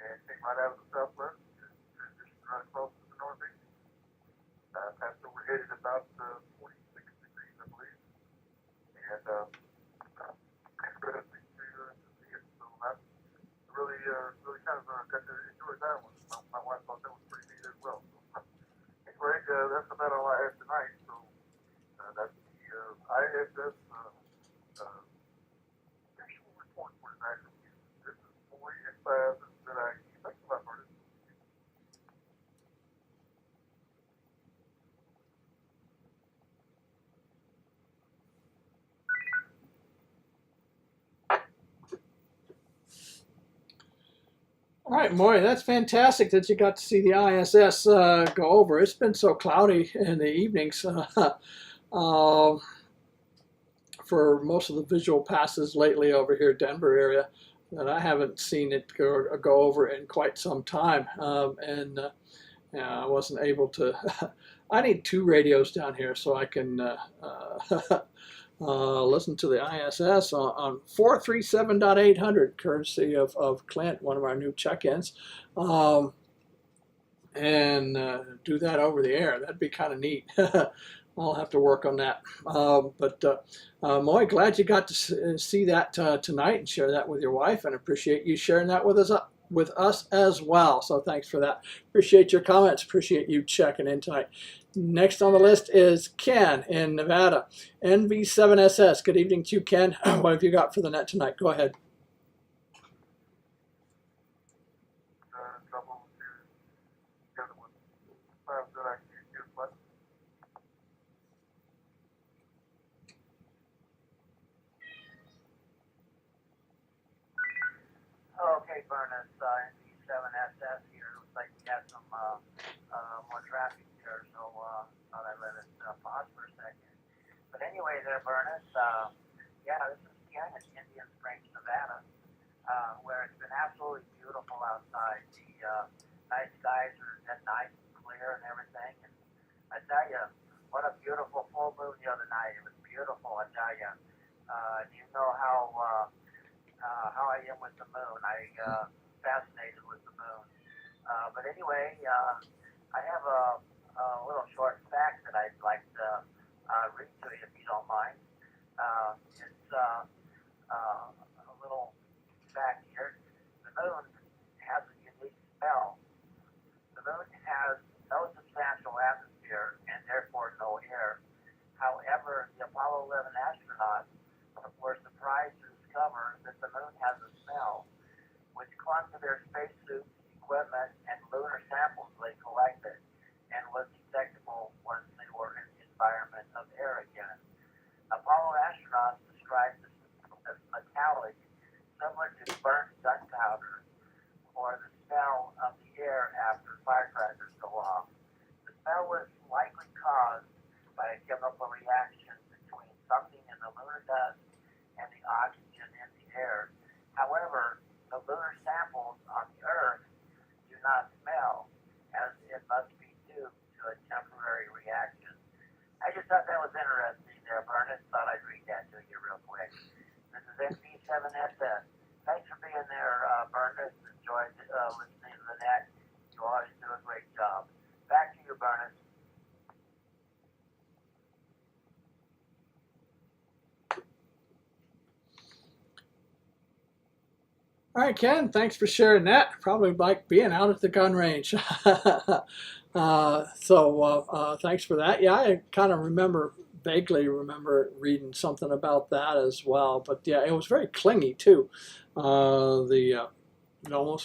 And came right out of the southwest and transitioned right across to the northeast. Passed over, headed about 46 degrees, I believe. And interesting to see it. So that's really kind of got to enjoy that one. My wife thought that was pretty neat as well. So, anyway, that's about all I have tonight. So that's the ISS visual report for tonight. This is Boy and Faz that I All right, Maury, that's fantastic that you got to see the ISS go over. It's been so cloudy in the evenings for most of the visual passes lately over here, Denver area, that I haven't seen it go over in quite some time. I wasn't able to. I need 2 radios down here so I can listen to the ISS on 437.800, courtesy of Clint, one of our new check-ins, and do that over the air. That'd be kind of neat. I'll have to work on that. Moy, glad you got to see that tonight and share that with your wife, and appreciate you sharing that with us as well. So thanks for that. Appreciate your comments. Appreciate you checking in tonight. Next on the list is Ken in Nevada, NV7SS. Good evening to you, Ken. What have you got for the net tonight? Go ahead. Okay, Burnett, NV7SS here. Looks like we had some more traffic here, so thought I'd let it pause for a second. But anyway, there, Burnett, yeah, this is Ken in Indian Springs, Nevada, where it's been absolutely beautiful outside. The night skies are nice and clear and everything. And I tell you, what a beautiful full moon the other night. It was beautiful, I tell you. You know how I am with the moon. I fascinated with the moon. But anyway, I have a little short fact that I'd like to read to you if you don't mind. It's a little fact here. The moon has a unique smell. The moon has no substantial atmosphere and therefore no air. However, the Apollo 11 astronauts were surprised to discover that the moon has a smell, which clung to their spacesuits, equipment, and lunar samples they collected, and was detectable once they were in the environment of air again. Apollo astronauts described this as metallic, similar to burnt gunpowder, or the smell of the air after firecrackers go off. The smell was likely caused by a chemical reaction between something in the lunar dust and the oxygen in the air. However, the lunar samples on the Earth do not smell, as it must be due to a temporary reaction. I just thought that was interesting there, Bernard. Thought I'd read that to you real quick. This is NV7SS. Thanks for being there, Bernard. Enjoyed listening to the net. You always do a great job. Back to you, Bernard. All right, Ken, thanks for sharing that. Probably like being out at the gun range. Thanks for that. Yeah, I kind of vaguely remember reading something about that as well. But yeah, it was very clingy too. Almost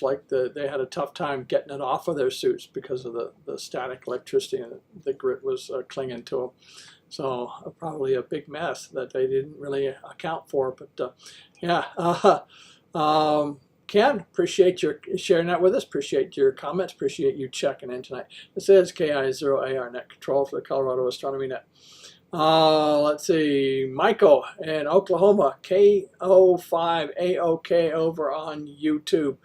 like they had a tough time getting it off of their suits because of the static electricity and the grit was clinging to them. So probably a big mess that they didn't really account for. But yeah. Ken, appreciate your sharing that with us. Appreciate your comments. Appreciate you checking in tonight. This is KI0AR Net Control for the Colorado Astronomy Net. Let's see, Michael in Oklahoma, KO5AOK over on YouTube.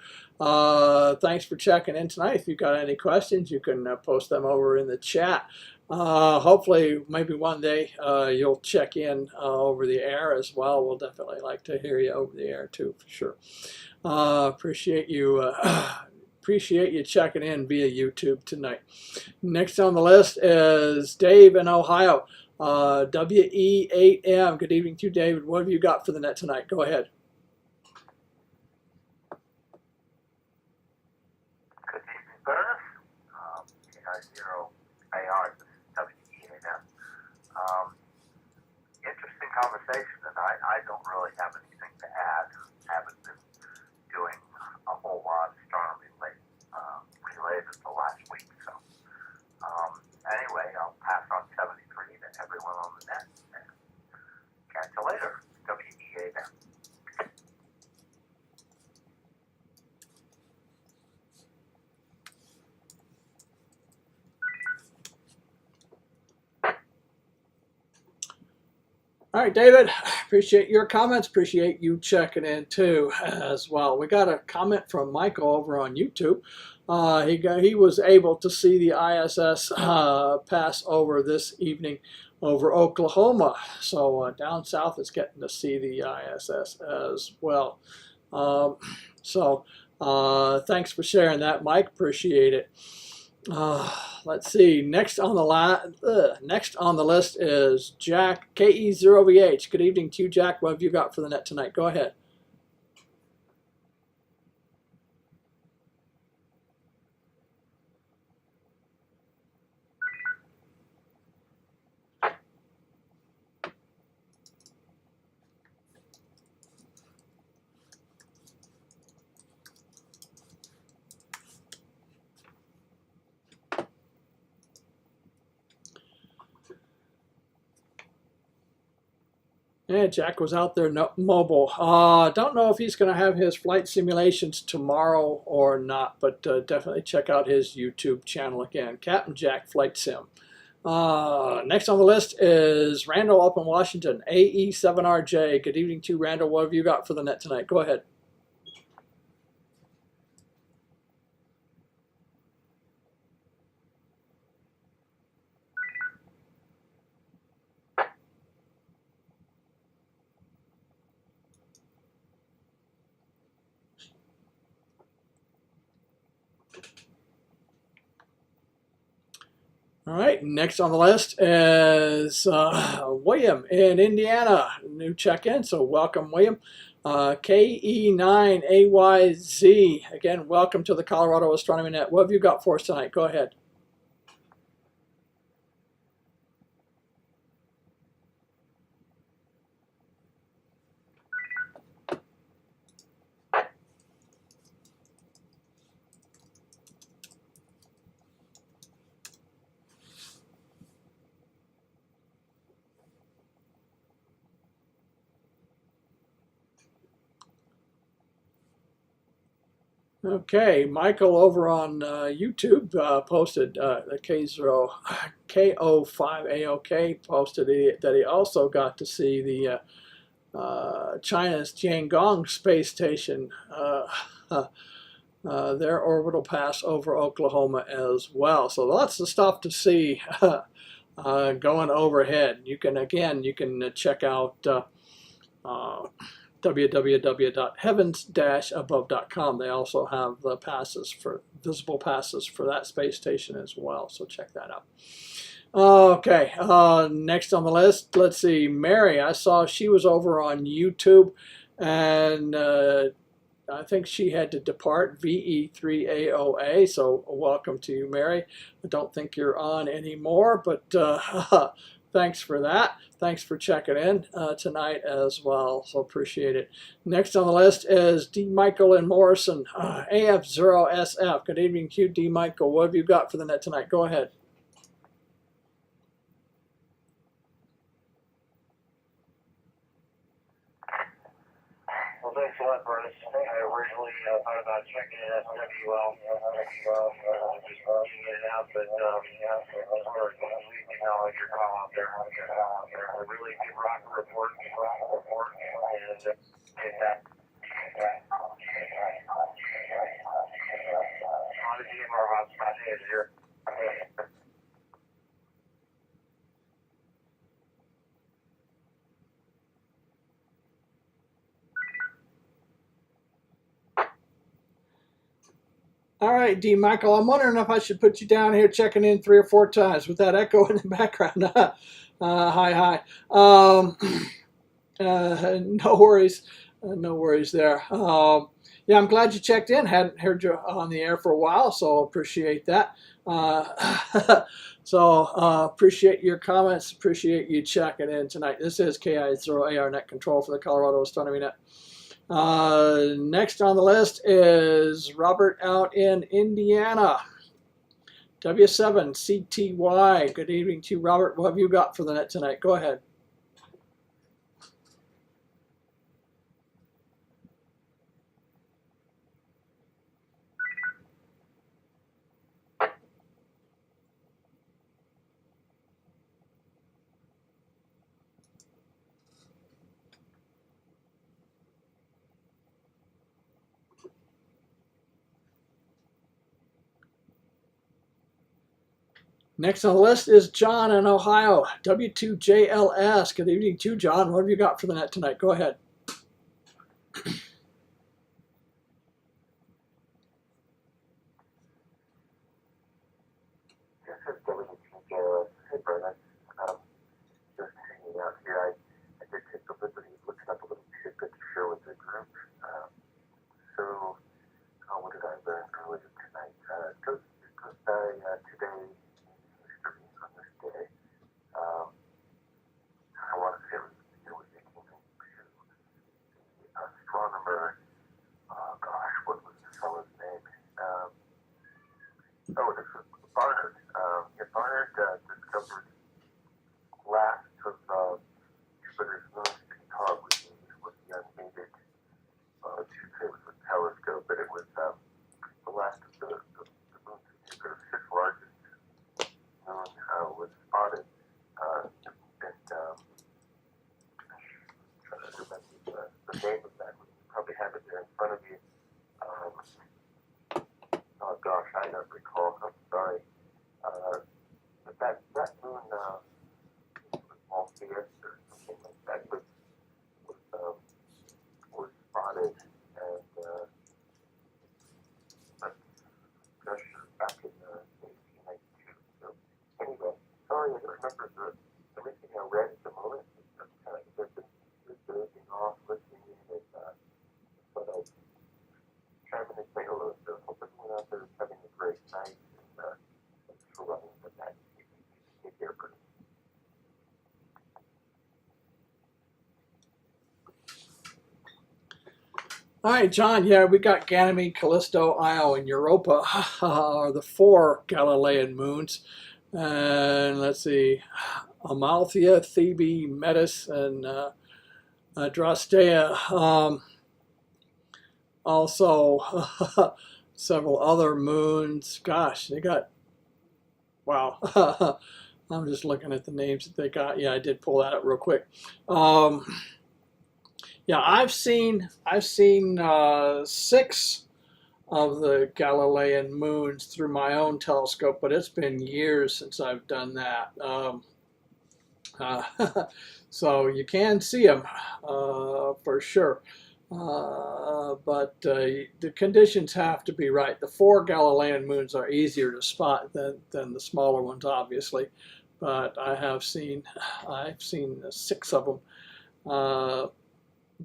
Thanks for checking in tonight. If you've got any questions, you can post them over in the chat. Hopefully, maybe one day you'll check in over the air as well. We'll definitely like to hear you over the air too, for sure. Appreciate you checking in via YouTube tonight. Next on the list is Dave in Ohio. WE8M. Good evening to you, David. What have you got for the net tonight? Go ahead. Good evening, Bernard. KI0AR, WE8M. Interesting conversation tonight. I don't really have anything to add. Haven't been doing a whole lot of astronomy related to last week. So anyway, I'll pass on 73 to everyone on the net. And catch you later. WE8M. All right, David, appreciate your comments. Appreciate you checking in too as well. We got a comment from Michael over on YouTube. He was able to see the ISS pass over this evening over Oklahoma. So down south is getting to see the ISS as well. So thanks for sharing that, Mike. Appreciate it. Let's see. Next on the list is Jack KE0VH. Good evening to you, Jack. What have you got for the net tonight? Go ahead. Yeah, Jack was out there mobile. Don't know if he's going to have his flight simulations tomorrow or not, but definitely check out his YouTube channel again, Captain Jack Flight Sim. Next on the list is Randall up in Washington, AE7RJ. Good evening to you, Randall. What have you got for the net tonight? Go ahead. All right, next on the list is William in Indiana. New check-in, so welcome, William. KE9AYZ. Again, welcome to the Colorado Astronomy Net. What have you got for us tonight? Go ahead. Okay, Michael over on YouTube posted the KO5AOK posted that he also got to see the China's Tiangong space station, their orbital pass over Oklahoma as well. So lots of stuff to see going overhead. You can check out www.heavens-above.com. They also have the visible passes for that space station as well, so check that out. Okay, next on the list, let's see, Mary. I saw she was over on YouTube, and I think she had to depart, VE3AOA, so welcome to you, Mary. I don't think you're on anymore, but thanks for that. Thanks for checking in tonight as well, so appreciate it. Next on the list is D. Michael and Morrison, AF0SF. Good evening to you, D. Michael. What have you got for the net tonight? Go ahead. Well, thanks a lot, Bruce. I originally thought about checking in SWL, just getting it out, but sorry, acknowledge your call out there. A really good rocket report, and get that. Odyssey of our hotspot is here. All right, D. Michael, I'm wondering if I should put you down here checking in 3 or 4 times with that echo in the background. Hi. No worries. No worries there. Yeah, I'm glad you checked in. Hadn't heard you on the air for a while, so appreciate that. Appreciate your comments. Appreciate you checking in tonight. This is KI0AR Net Control for the Colorado Astronomy Net. Next on the list is Robert out in Indiana. W7CTY. Good evening to you, Robert. What have you got for the net tonight? Go ahead. Next on the list is John in Ohio, W2JLS. Good evening to you, John. What have you got for the net tonight? Go ahead. This is WTJLS. Hey, Brennan. Just hanging out here. I did take the liberty of looking up a little tidbit to share with the group. So, what did I learn earlier tonight? It goes by today, history on this day. I want to say it was 1892. The astronomer, gosh, what was the fellow's name? This was Barnard. Barnard discovered last of Jupiter's moons to be caught with the unaided, I should say it was a telescope, but it was the last of the moons of Jupiter's sixth largest moon was spotted. And trying to remember the name of that one. You probably have it there in front of you. Oh gosh, I don't recall. I'm sorry. But that moon was Morpheus or something like that was spotted, and that's back in 1892. So anyway, sorry I don't remember everything I read at the moment. It's kind of just dozing off, listening in, and but I trying to say hello to hope everyone out there is having a great night, and thanks for running with that. Take care, Bruce. All right, John. Yeah, we got Ganymede, Callisto, Io, and Europa are the 4 Galilean moons. And let's see, Amalthea, Thebe, Metis, and Drostea. Also, several other moons. Gosh, they got, wow. I'm just looking at the names that they got. Yeah, I did pull that up real quick. Yeah, I've seen 6 of the Galilean moons through my own telescope, but it's been years since I've done that. So you can see them for sure. But the conditions have to be right. The 4 Galilean moons are easier to spot than the smaller ones, obviously. But I've seen 6 of them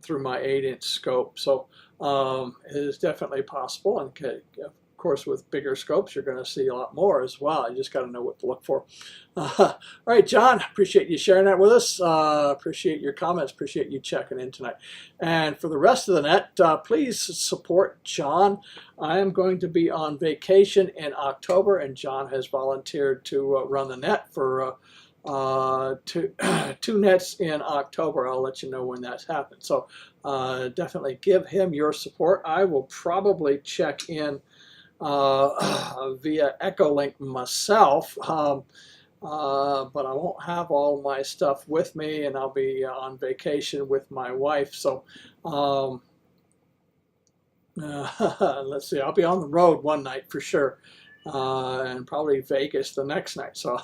through my 8-inch scope. So it is definitely possible. And of course, with bigger scopes, you're going to see a lot more as well. You just got to know what to look for. All right, John, appreciate you sharing that with us. Appreciate your comments. Appreciate you checking in tonight. And for the rest of the net, please support John. I am going to be on vacation in October, and John has volunteered to run the net for two nets in October. I'll let you know when that's happened. So definitely give him your support. I will probably check in via Echolink myself, but I won't have all my stuff with me, and I'll be on vacation with my wife. So let's see, I'll be on the road one night for sure. And probably Vegas the next night. So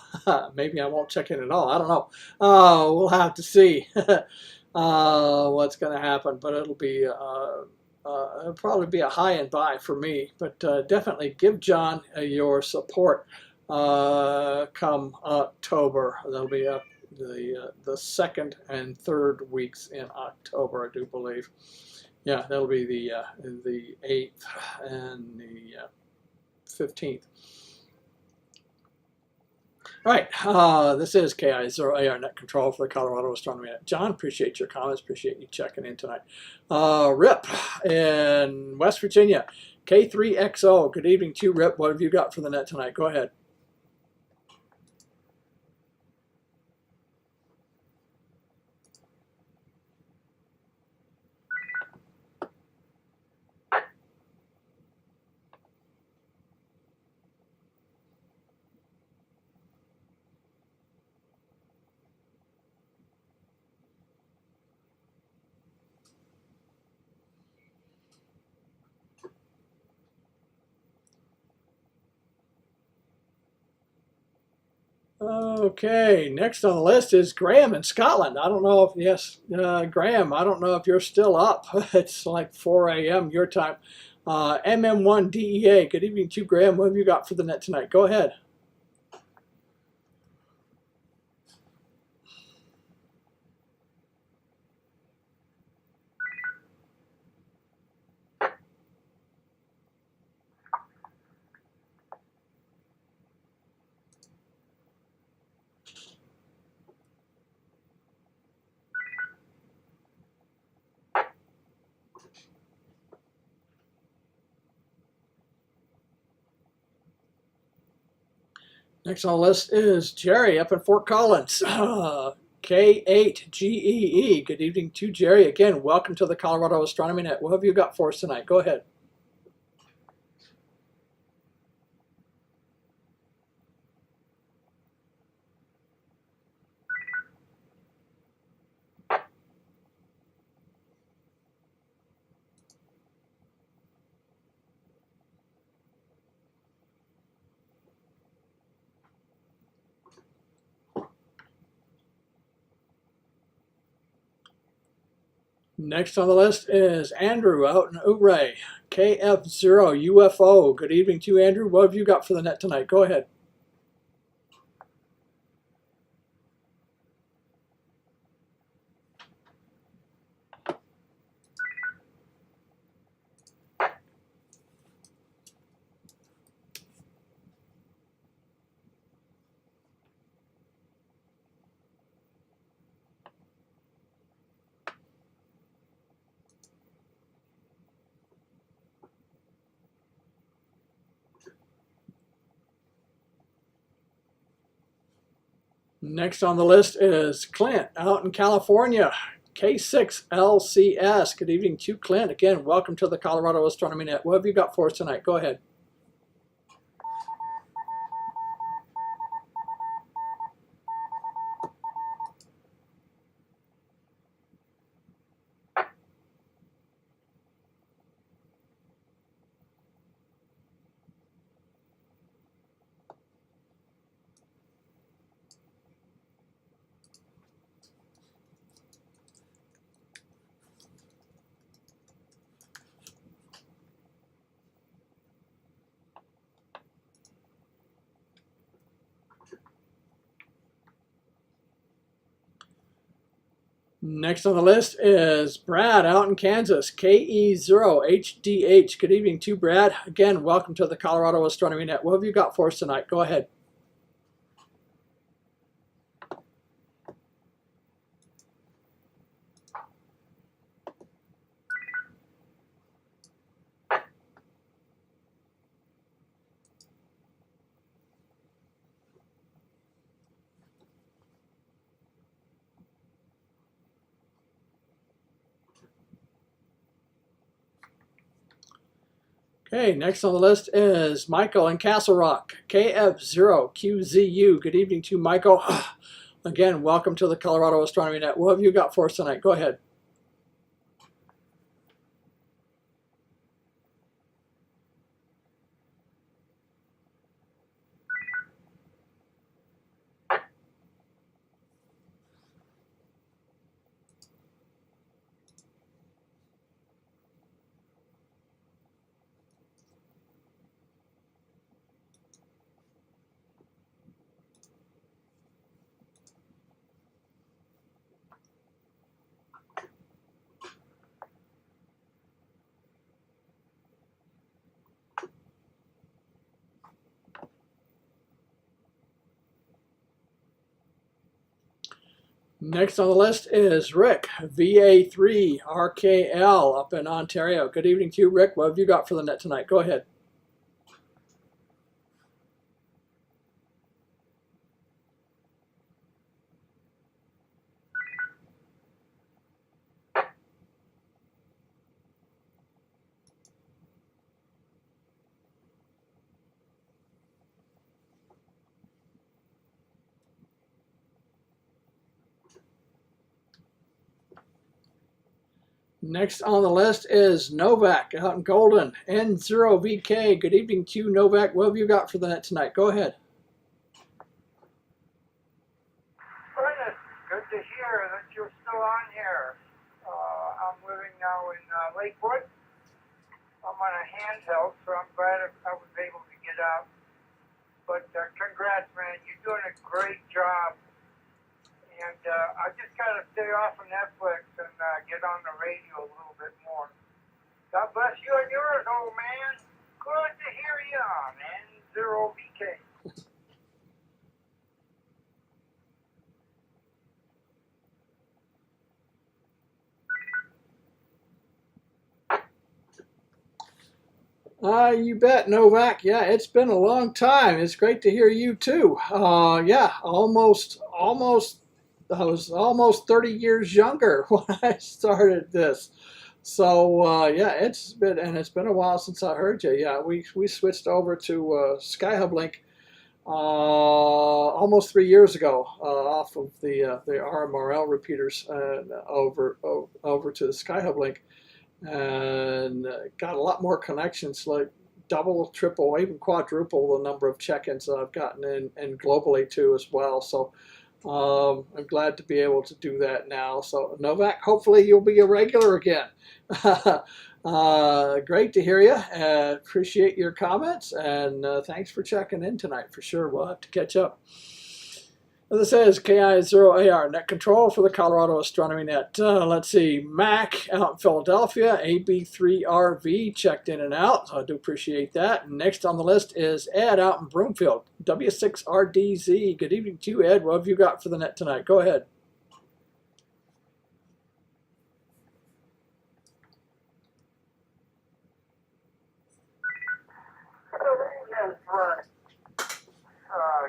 maybe I won't check in at all. I don't know. We'll have to see what's going to happen. But it'll probably be a high and buy for me. But definitely give John your support come October. That'll be the second and third weeks in October, I do believe. Yeah, that'll be the 8th and the 15th. All right, this is KI0AR Net Control for the Colorado Astronomy Net. John, appreciate your comments. Appreciate you checking in tonight. Rip in West Virginia, K3XO. Good evening to you, Rip. What have you got for the net tonight? Go ahead. Okay, next on the list is Graham in Scotland. I don't know if, yes, Graham, I don't know if you're still up. It's like 4 a.m. your time. MM1DEA, good evening to you, Graham. What have you got for the net tonight? Go ahead. Next on the list is Jerry up in Fort Collins. K8GEE. Good evening to Jerry. Again, welcome to the Colorado Astronomy Net. What have you got for us tonight? Go ahead. Next on the list is Andrew out in Ouray. KF0UFO. Good evening to you, Andrew. What have you got for the net tonight? Go ahead. Next on the list is Clint out in California. K6LCS. Good evening to Clint. Again, welcome to the Colorado Astronomy Net. What have you got for us tonight? Go ahead. Next on the list is Brad out in Kansas, KE0HDH. Good evening to Brad. Again, welcome to the Colorado Astronomy Net. What have you got for us tonight? Go ahead. Okay, next on the list is Michael in Castle Rock, KF0QZU. Good evening to Michael. Again, welcome to the Colorado Astronomy Net. What have you got for us tonight? Go ahead. Next on the list is Rick, VA3RKL up in Ontario. Good evening to you, Rick. What have you got for the net tonight? Go ahead. Next on the list is Novak out in Golden, N0VK. Good evening to you, Novak. What have you got for the net tonight? Go ahead. still on here. I'm living now in Lakewood. I'm on a handheld, so I'm glad I was able to get out. But congrats, man. You're doing a great job. And I just got to stay off of Netflix and get on the radio a little bit more. God bless you and yours, old man. Good to hear you on N0VK. You bet, Novak. Yeah, it's been a long time. It's great to hear you too. Yeah, I was almost 30 years younger when I started this. So yeah, it's been a while since I heard you. Yeah, we switched over to Skyhub Link almost 3 years ago off of the RMRL repeaters over to the Skyhub Link, and got a lot more connections, like double, triple, even quadruple the number of check-ins that I've gotten in, and globally too as well. So I'm glad to be able to do that now. So Novak, hopefully you'll be a regular again. Great to hear you. Appreciate your comments, and thanks for checking in tonight for sure. We'll have to catch up. This is KI0AR Net Control for the Colorado Astronomy Net. Let's see, Mac out in Philadelphia, AB3RV checked in and out. So I do appreciate that. Next on the list is Ed out in Broomfield, W6RDZ. Good evening to you, Ed. What have you got for the net tonight? Go ahead. Yes, right.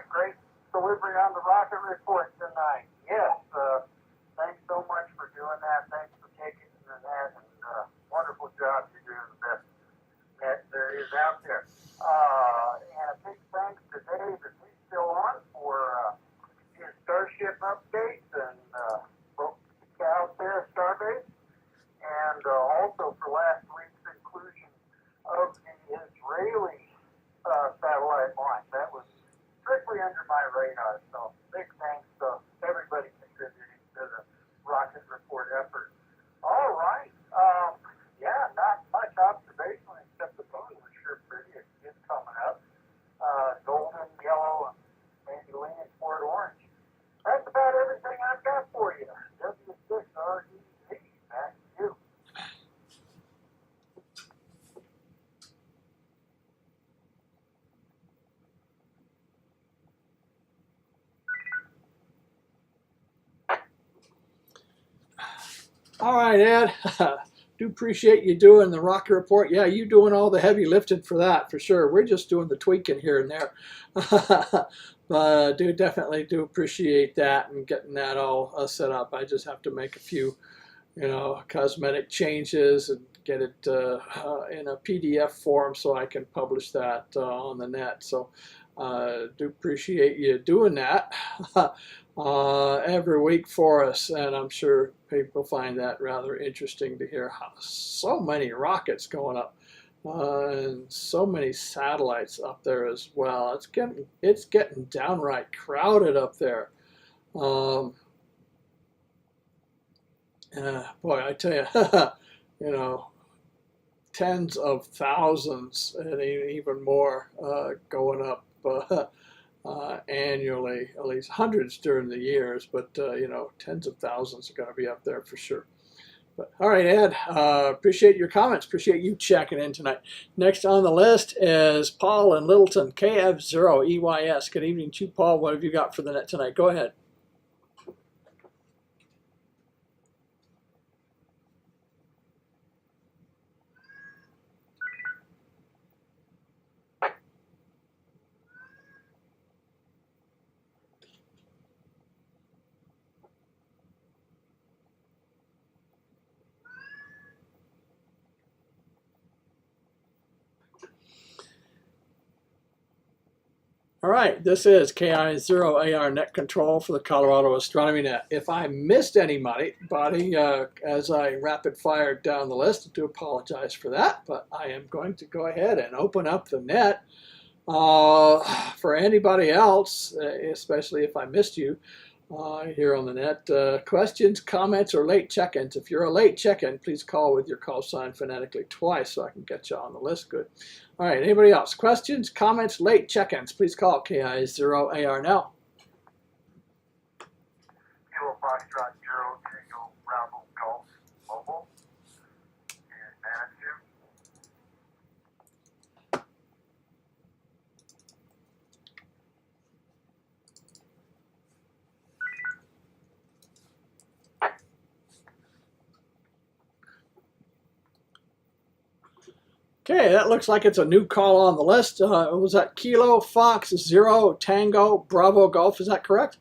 Great delivery on the rocket report tonight. Yes, thanks so much for doing that. Thanks for taking that, and wonderful job. You're doing the best net there is out there. And a big thanks to Dave that he's still on for his Starship updates and folks out there at Starbase, and also for last week's inclusion of the Israeli satellite launch. That was strictly under my radar, so big thanks to everybody contributing to the rocket report effort. All right. Yeah, not much observation except the moon was sure pretty. It's coming up. Golden, yellow, and maybe leaning toward orange. That's about everything I've got for you. W6REZ, back to you. All right, Ed. Do appreciate you doing the rocket report. Yeah, you doing all the heavy lifting for that for sure. We're just doing the tweaking here and there. But definitely do appreciate that and getting that all set up. I just have to make a few, cosmetic changes and get it in a PDF form so I can publish that on the net. So do appreciate you doing that every week for us, and I'm sure people find that rather interesting to hear how so many rockets going up and so many satellites up there as well. It's getting downright crowded up there. Boy, I tell you, tens of thousands and even more going up annually, at least hundreds during the years, but tens of thousands are going to be up there for sure. But all right, Ed, appreciate your comments. Appreciate you checking in tonight. Next on the list is Paul in Littleton, KF0EYS. Good evening to you, Paul. What have you got for the net tonight? Go ahead. All right, this is KI0AR Net Control for the Colorado Astronomy Net. If I missed anybody as I rapid fired down the list, I do apologize for that, but I am going to go ahead and open up the net. For anybody else, especially if I missed you, here on the net. Questions, comments, or late check-ins. If you're a late check-in, please call with your call sign phonetically twice so I can get you on the list. Good. All right, anybody else? Questions, comments, late check-ins. Please call KI0AR now. Kilo Foxtrot 0 Tango Bravo Golf Mobile and Manitou. Okay, that looks like it's a new call on the list. Was that Kilo Fox 0 Tango Bravo Golf? Is that correct?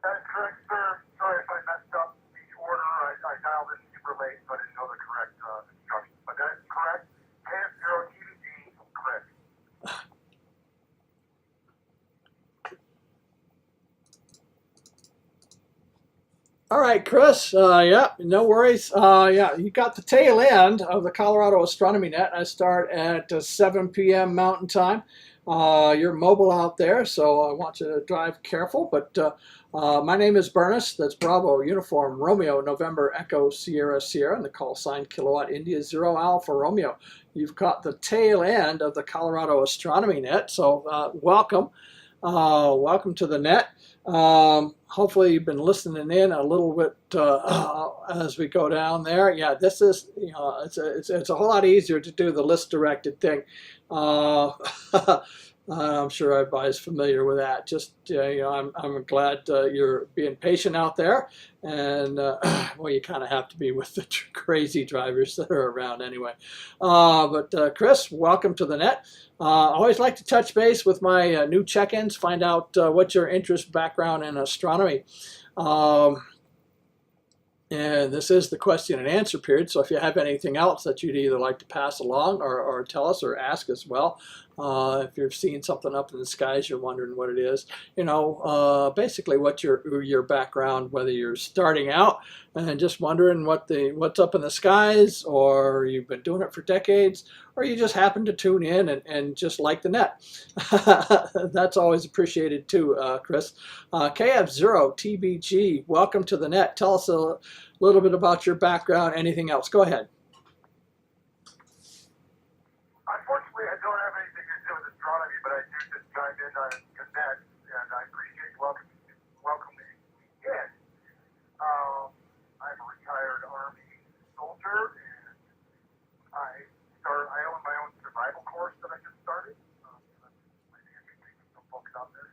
That is correct, sir. Sorry if I messed up the order. I dialed in super late, so I didn't know the correct instructions. But that is correct. KF0 TVG, correct. All right, Chris. Yeah, no worries. Yeah, you got the tail end of the Colorado Astronomy Net. I start at 7 p.m. Mountain Time. You're mobile out there, so I want you to drive careful. But my name is Bernice. That's Bravo Uniform Romeo November Echo Sierra Sierra, and the call sign Kilowatt India 0 Alpha Romeo. You've got the tail end of the Colorado Astronomy Net, so welcome. Welcome to the net. Hopefully you've been listening in a little bit as we go down there. Yeah, this is, you know, it's a whole lot easier to do the list directed thing. I'm sure everybody's familiar with that. Just you know, I'm glad you're being patient out there, and well, you kind of have to be with the crazy drivers that are around anyway. But Chris, welcome to the net. I always like to touch base with my new check-ins, find out what's your interest, background in astronomy. And this is the question and answer period, so if you have anything else that you'd either like to pass along or tell us or ask as well, if you're seeing something up in the skies, you're wondering what it is, you know, basically what's your background, whether you're starting out and just wondering what's up in the skies, or you've been doing it for decades, or you just happen to tune in and just like the net. That's always appreciated too, Chris. KF0TBG, welcome to the net. Tell us a little bit about your background, anything else. Go ahead. Unfortunately, I don't have anything to do with astronomy, but I do just chime in on the net, and I appreciate welcoming me in. I'm a retired Army soldier, and I own my own survival course that I just started. Maybe I can make some folks out there.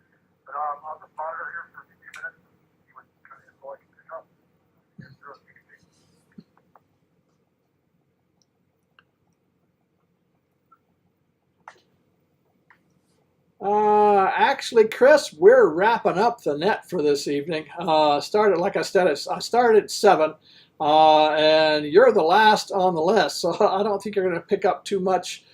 But I'll just monitor here for a few minutes and see what kind of info I can pick up. Actually, Chris, we're wrapping up the net for this evening. Started, like I said, I started at 7, and you're the last on the list, so I don't think you're going to pick up too much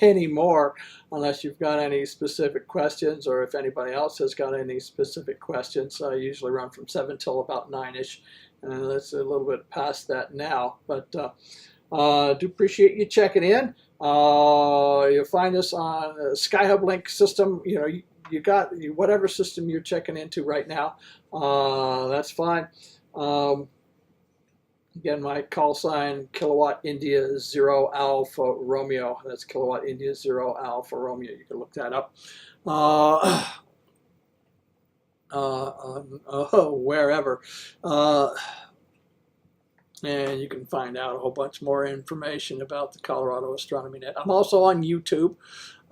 anymore, unless you've got any specific questions, or if anybody else has got any specific questions. I usually run from 7 till about 9-ish, and it's a little bit past that now, but do appreciate you checking in. You'll find us on the SkyHub Link system. You know, you got whatever system you're checking into right now. That's fine. Again, my call sign, Kilowatt India 0 Alpha Romeo. That's Kilowatt India 0 Alpha Romeo. You can look that up. Wherever. And you can find out a whole bunch more information about the Colorado Astronomy Net. I'm also on YouTube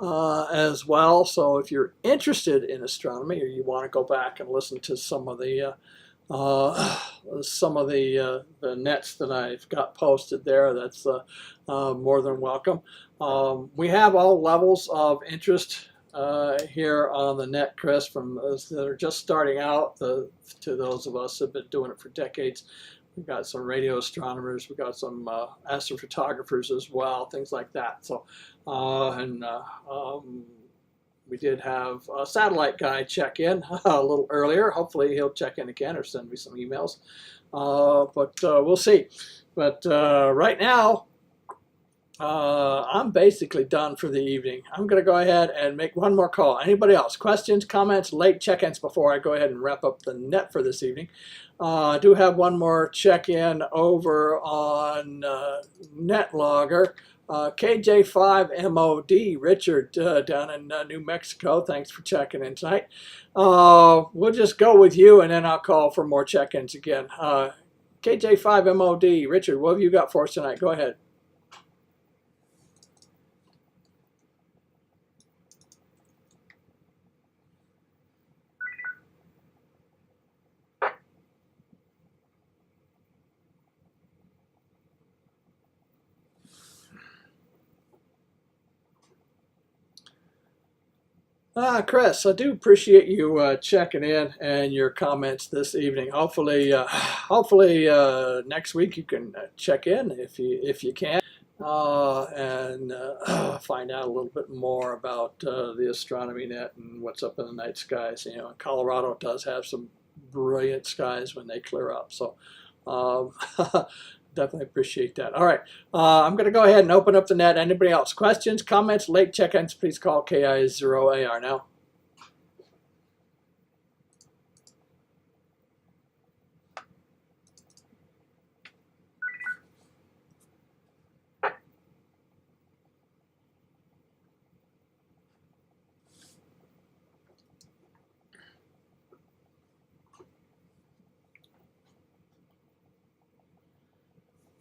as well, so if you're interested in astronomy or you want to go back and listen to some of the nets that I've got posted there, that's more than welcome. We have all levels of interest here on the net, Chris, from those that are just starting out to those of us who have been doing it for decades. We've got some radio astronomers, we've got some astrophotographers as well, things like that. So, we did have a satellite guy check in a little earlier. Hopefully he'll check in again or send me some emails. But we'll see. But right now, I'm basically done for the evening. I'm going to go ahead and make one more call. Anybody else? Questions, comments, late check-ins before I go ahead and wrap up the net for this evening? I do have one more check-in over on NetLogger. KJ5MOD, Richard down in New Mexico. Thanks for checking in tonight. We'll just go with you, and then I'll call for more check-ins again. KJ5MOD, Richard, what have you got for us tonight? Go ahead. Chris, I do appreciate you checking in and your comments this evening. Hopefully, next week you can check in if you can and find out a little bit more about the astronomy net and what's up in the night skies. You know, Colorado does have some brilliant skies when they clear up. So. Definitely appreciate that. All right, I'm going to go ahead and open up the net. Anybody else? Questions, comments, late check-ins, please call KI0AR now.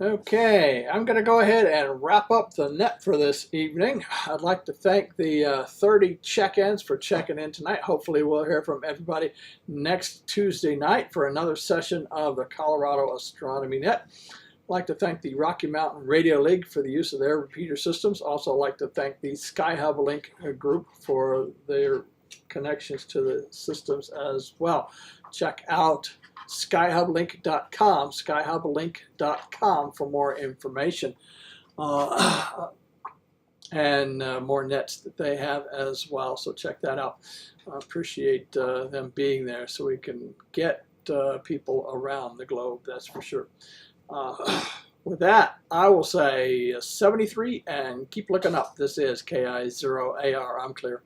Okay, I'm going to go ahead and wrap up the net for this evening. I'd like to thank the 30 check-ins for checking in tonight. Hopefully we'll hear from everybody next Tuesday night for another session of the Colorado Astronomy Net. I'd like to thank the Rocky Mountain Radio League for the use of their repeater systems. Also like to thank the SkyHub Link group for their connections to the systems as well. Check out skyhublink.com for more information and more nets that they have as well. So check that out. I appreciate them being there so we can get people around the globe, that's for sure. With that, I will say 73 and keep looking up. This is KI0AR. I'm clear.